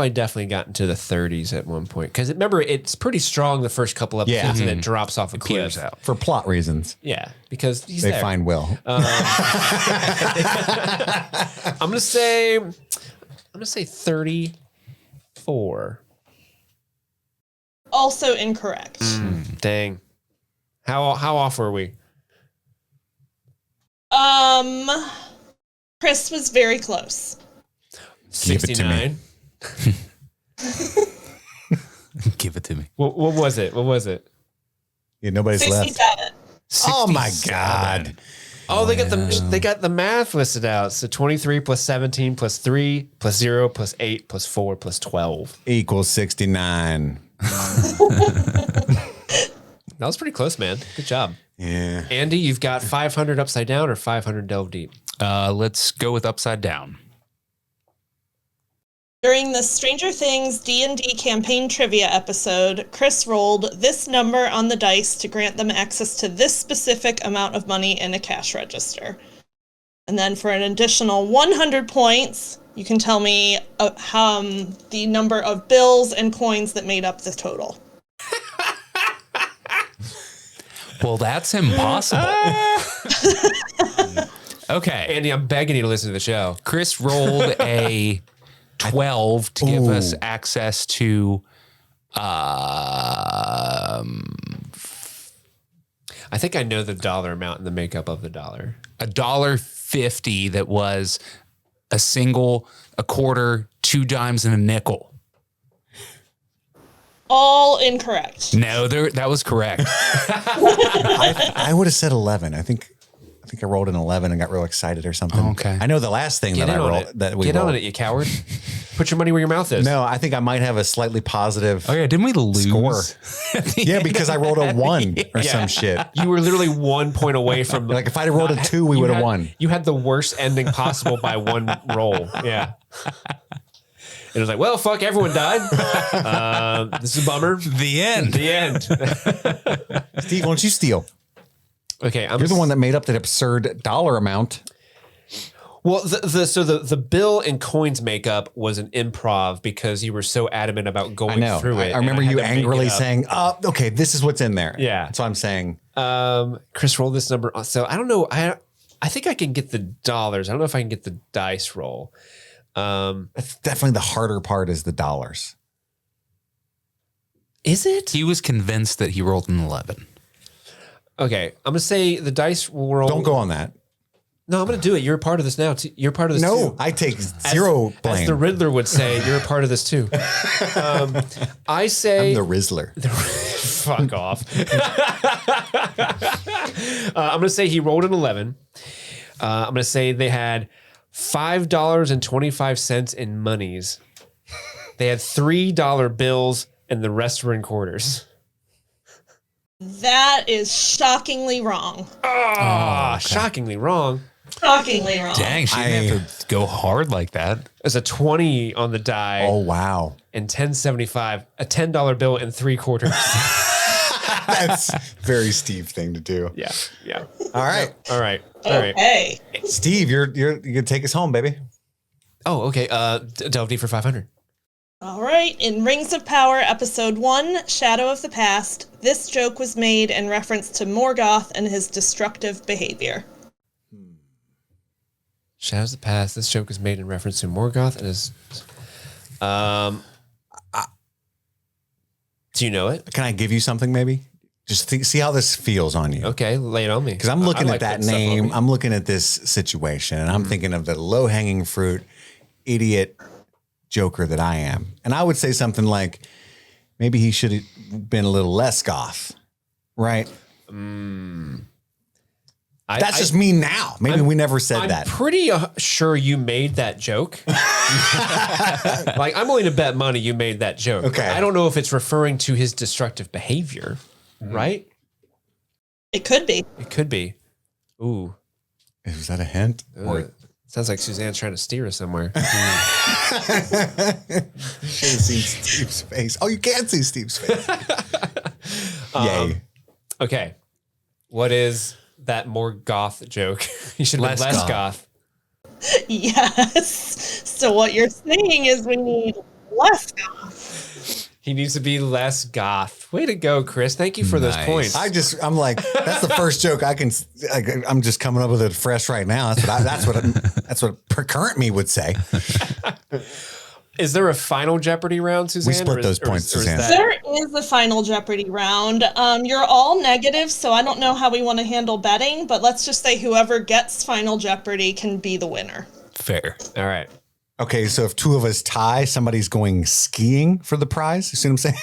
definitely got into the 30s at one point because remember it's pretty strong the first couple episodes and it drops off a cliff. Peters out. For plot reasons. Yeah, because he's They there. find Will. I'm gonna say 34. Also incorrect. Dang, how off were we? Chris was very close. Give it to me. 69. Give it to me. What was it? What was it? Yeah, nobody's left. 67. Oh my 67. God. Oh, they got the math listed out. So 23 plus 17 plus 3 plus 0 plus 8 plus 4 plus 12 equals 69. That was pretty close, man. Good job. Yeah. Andy, you've got 500 upside down or 500 delve deep. Let's go with upside down. During the Stranger Things D&D campaign trivia episode, Chris rolled this number on the dice to grant them access to this specific amount of money in a cash register. And then for an additional 100 points, you can tell me the number of bills and coins that made up the total. Well, that's impossible. Okay. Andy, I'm begging you to listen to the show. Chris rolled a 12 to give us access to I think I know the dollar amount and the makeup of the dollar. $1.50 that was a single, a quarter, 2 dimes, and a nickel. All incorrect. No, that was correct. I would have said 11. I think I rolled an 11 and got real excited or something. Okay. I know the last thing Get that I in on rolled it. that we Get rolled. on it, you coward. Put your money where your mouth is. No, I think I might have a slightly positive Oh, yeah. Didn't we lose? score. Yeah, because I rolled a 1 or some shit. You were literally 1 point away from Like if I'd have rolled a 2, we would have won. You had the worst ending possible by 1 roll. Yeah. It was like, well, fuck, everyone died. This is a bummer. The end. The end. Steve, why don't you steal? Okay, You're the one that made up that absurd dollar amount. Well, the bill and coins makeup was an improv because you were so adamant about going through it. I remember and you had to make angrily it up. saying, okay, this is what's in there. Yeah. So I'm saying. Chris, roll this number. So I don't know. I think I can get the dollars. I don't know if I can get the dice roll. That's definitely the harder part is the dollars. Is it? He was convinced that he rolled an 11. Okay, I'm gonna say the dice will roll. Don't go on that. No, I'm gonna do it. You're a part of this now. You're part of this No, too. I take zero blame. As the Riddler would say, you're a part of this too. I say I'm the Rizzler. fuck off. I'm gonna say he rolled an 11. I'm gonna say they had $5.25 in monies. They had $3 bills, and the rest were in quarters. That is shockingly wrong. Shockingly wrong. Shockingly wrong. Dang, she didn't have to go hard like that. There's a 20 on the die Oh, wow. and $10.75, a $10 bill and 3 quarters. That's very Steve thing to do. Yeah. All right. All right. Okay. Steve, you're gonna take us home, baby. Oh, okay. Delve deep for 500. All right. In Rings of Power, Episode 1, Shadow of the Past, this joke was made in reference to Morgoth and his destructive behavior. Shadows of the Past. This joke is made in reference to Morgoth and his. Do you know it? Can I give you something, maybe? Just see how this feels on you. Okay, lay it on me. Because I'm looking I at that putting stuff on name. me. I'm looking at this situation, and I'm thinking of the low-hanging fruit, idiot joker that I am. And I would say something like, maybe he should have been a little less goth, right? That's just me now. Maybe we never said I'm that. pretty sure you made that joke. Like, I'm willing to bet money you made that joke. Okay. I don't know if it's referring to his destructive behavior, right? It could be. It could be. Ooh. Was that a hint? Or sounds like Suzanne's trying to steer us somewhere. Should have seen Steve's face. Oh, you can't see Steve's face. Yay. Okay. What is that more goth joke? You should have been Less less goth. Yes. So what you're saying is we need less goth. He needs to be less goth. Way to go, Chris. Thank you for those Nice. points. I'm like, that's the first joke I can. I'm just coming up with it fresh right now. That's what current me would say. Is there a final Jeopardy round, Suzanne? split or is- those or is- points, or is Suzanne. that- There is a final Jeopardy round. You're all negative, so I don't know how we want to handle betting, but let's just say whoever gets final Jeopardy can be the winner. Fair. All right. Okay, so if two of us tie, somebody's going skiing for the prize. You see what I'm saying?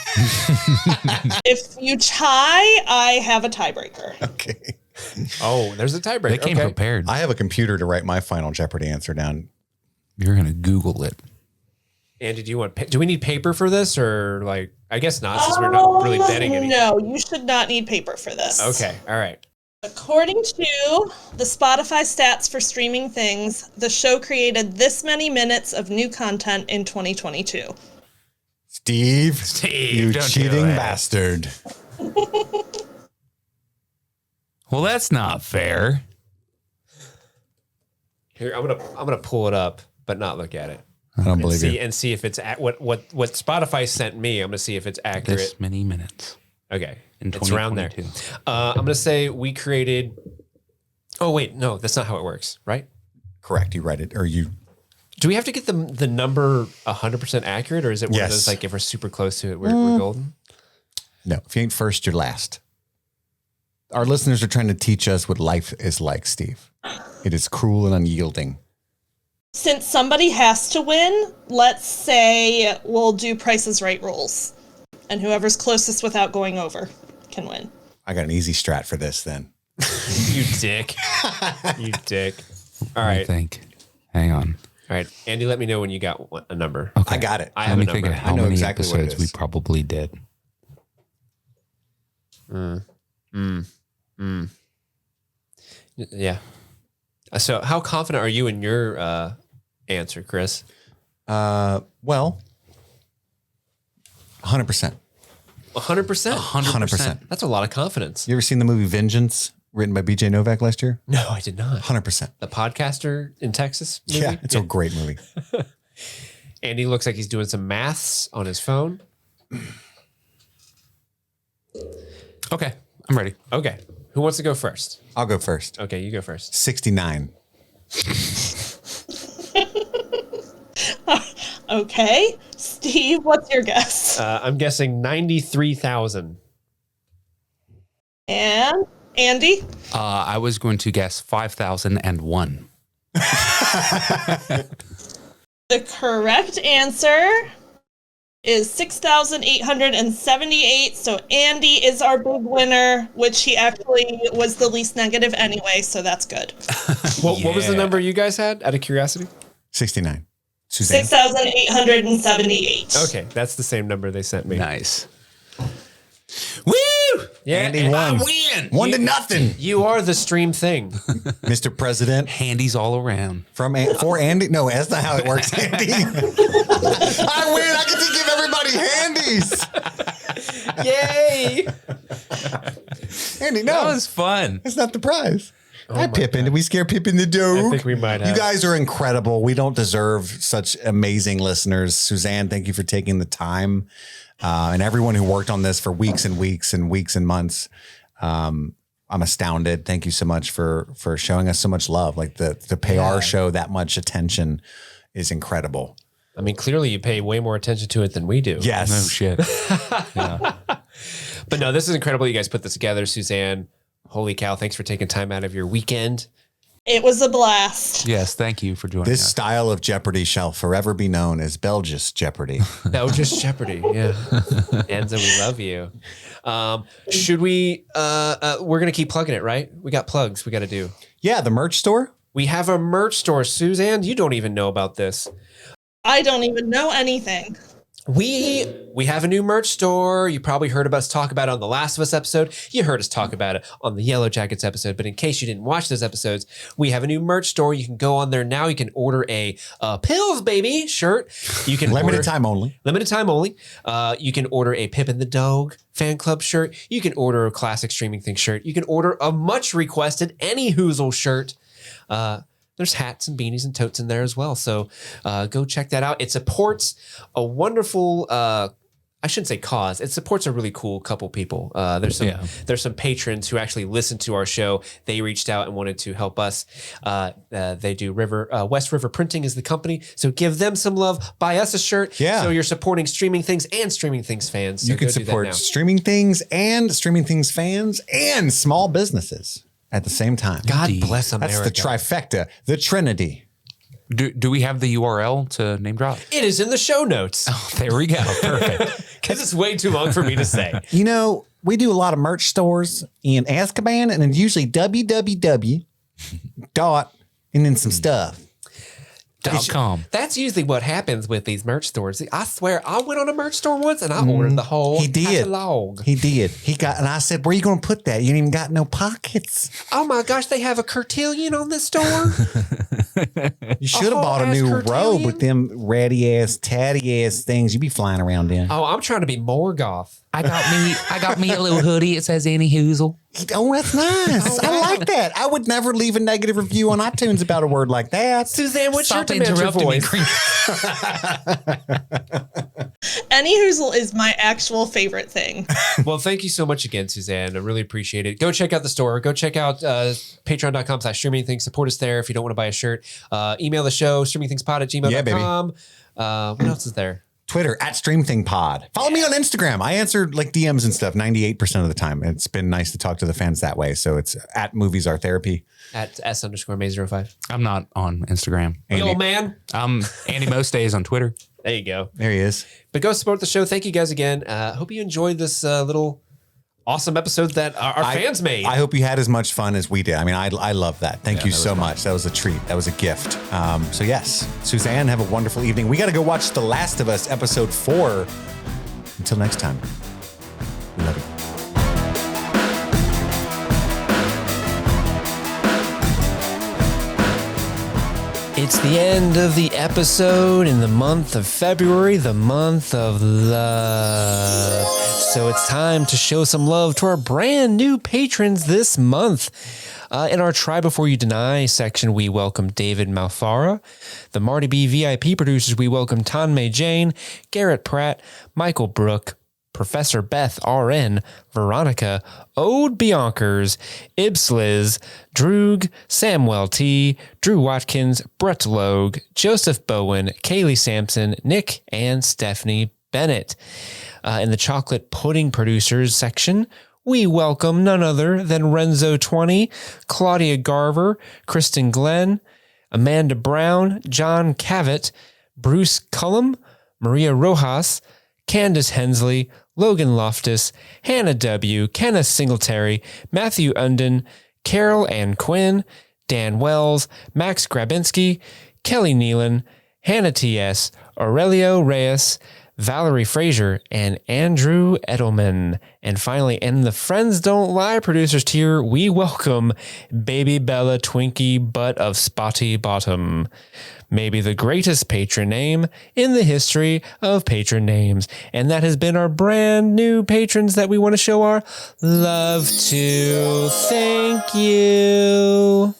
If you tie, I have a tiebreaker. Okay. Oh, there's a tiebreaker. They came prepared. I have a computer to write my final Jeopardy answer down. You're going to Google it. Andy, do we need paper for this, or like? I guess not, since we're not really betting anything. No, you should not need paper for this. Okay, all right. According to the Spotify stats for Streaming Things, the show created this many minutes of new content in 2022. Steve, you don't do cheating it. bastard. Well, that's not fair. Here, I'm gonna pull it up, but not look at it. I don't believe you. And see if it's what Spotify sent me. I'm gonna see if it's accurate. This many minutes. Okay, In it's around there. 2022. I'm gonna say we created. Oh wait, no, that's not how it works, right? Correct. You write it, or you. Do we have to get the number 100% accurate, or is it one of Yes. those like if we're super close to it, we're golden? No, if you ain't first, you're last. Our listeners are trying to teach us what life is like, Steve. It is cruel and unyielding. Since somebody has to win, let's say we'll do Price is Right rules. And whoever's closest without going over can win. I got an easy strat for this then. You dick. You dick. All I right. think. Hang on. All right. Andy, let me know when you got a number. Okay. I got it. I Let have me a think number. of how I know many exactly what it episodes we is. probably did. Yeah. So how confident are you in your answer, Chris? Well, 100%. 100%? 100%. That's a lot of confidence. You ever seen the movie Vengeance, written by B.J. Novak last year? No, I did not. 100%. The podcaster in Texas movie? Yeah, it's a great movie. Andy looks like he's doing some maths on his phone. Okay. I'm ready. Okay. Who wants to go first? I'll go first. Okay, you go first. 69. Okay. Steve, what's your guess? I'm guessing 93,000. And Andy? I was going to guess 5,001. The correct answer is 6,878. So Andy is our big winner, which he actually was the least negative anyway. So that's good. What was the number you guys had, out of curiosity? 69. Suzanne. 6,878. Okay, that's the same number they sent me. Nice. Woo! Yeah, Andy and won. Win! 1-0. You are the stream thing. Mr. President. Handies all around. For Andy. No, that's not how it works, Andy. I win. I get to give everybody handies. Yay! Andy, That no. was fun. That's not the prize. Hi, Pippin. Did we scare Pippin the dog? I think we might have. You guys are incredible. We don't deserve such amazing listeners. Suzanne, thank you for taking the time. And everyone who worked on this for weeks and weeks and weeks and months. I'm astounded. Thank you so much for showing us so much love. Like to pay our show that much attention is incredible. I mean, clearly you pay way more attention to it than we do. Yes. No shit. But no, this is incredible. You guys put this together, Suzanne. Holy cow. Thanks for taking time out of your weekend. It was a blast. Yes, thank you for joining This us. style of Jeopardy shall forever be known as Belgius Jeopardy. That was just Jeopardy. Yeah. Enza, we love you. Should we, we're going to keep plugging it, right? We got plugs we got to do. Yeah, the merch store. We have a merch store. Suzanne, you don't even know about this. I don't even know anything. We have a new merch store. You probably heard us talk about it on the Last of Us episode. You heard us talk about it on the Yellow Jackets episode. But in case you didn't watch those episodes, we have a new merch store. You can go on there now. You can order a Pills Baby shirt. You can Limited time only. Limited time only. You can order a Pippin the Dog fan club shirt. You can order a classic Streaming Thing shirt. You can order a much requested Any Hoozle shirt. There's hats and beanies and totes in there as well. So go check that out. It supports a wonderful, I shouldn't say cause. It supports a really cool couple people. There's some patrons who actually listen to our show. They reached out and wanted to help us. They do West River Printing is the company. So give them some love. Buy us a shirt. Yeah. So you're supporting Streaming Things and Streaming Things fans. So You can go do that support now. Streaming Things and Streaming Things fans and small businesses at the same time. God Indeed. bless America. That's the trifecta, the Trinity. Do we have the URL to name drop? It is in the show notes. Oh, there we go. Perfect. Because it's way too long for me to say. You know, we do a lot of merch stores in Azkaban, and it's usually www. dot and then some stuff. .com. That's usually what happens with these merch stores. I swear, I went on a merch store once and I ordered the whole catalog. He did. And I said, where are you going to put that? You ain't even got no pockets. Oh my gosh, they have a cotillion on this store. You should have bought a new robe with them ratty ass, tatty ass things you be flying around in. Oh, I'm trying to be more goth. I got me a little hoodie. It says Annie Hoozle. Oh, that's nice. I like that. I would never leave a negative review on iTunes about a word like that. Suzanne, what's your dementia voice? Annie Hoozle is my actual favorite thing. Well, thank you so much again, Suzanne. I really appreciate it. Go check out the store. Go check out patreon.com/streamingthings. Support us there if you don't want to buy a shirt. Email the show, streamingthingspod@gmail.com. Yeah, baby. What else is there? Twitter @StreamThingPod. Follow me on Instagram. I answer like DMs and stuff 98% of the time. It's been nice to talk to the fans that way. So it's @MoviesAreTherapy. @S_Mazer05. I'm not on Instagram. Hey, old man. I'm Andy most days on Twitter. There you go. There he is. But go support the show. Thank you guys again. Hope you enjoyed this little awesome episode that our fans made. I hope you had as much fun as we did. I mean, I love that. Thank you so much. That was a treat. That was a gift. So yes, Suzanne, have a wonderful evening. We got to go watch The Last of Us episode 4. Until next time, we love you. It's the end of the episode in the month of February, the month of love. So it's time to show some love to our brand new patrons this month. In our Try Before You Deny section, we welcome David Malfara. The Marty B VIP producers, we welcome Tanmay Jane, Garrett Pratt, Michael Brook, Professor Beth RN, Veronica, Ode Biankers, Ibsliz, Droog, Samuel T, Drew Watkins, Brett Logue, Joseph Bowen, Kaylee Sampson, Nick, and Stephanie Bennett. In the Chocolate Pudding Producers section, we welcome none other than Renzo20, Claudia Garver, Kristen Glenn, Amanda Brown, John Cavett, Bruce Cullum, Maria Rojas, Candace Hensley, Logan Loftus, Hannah W., Kenneth Singletary, Matthew Unden, Carol Ann Quinn, Dan Wells, Max Grabinski, Kelly Nealon, Hannah T.S., Aurelio Reyes, Valerie Frazier, and Andrew Edelman. And finally, in the Friends Don't Lie producers tier, we welcome Baby Bella Twinkie Butt of Spotty Bottom. Maybe the greatest patron name in the history of patron names. And that has been our brand new patrons that we want to show our love to. Thank you.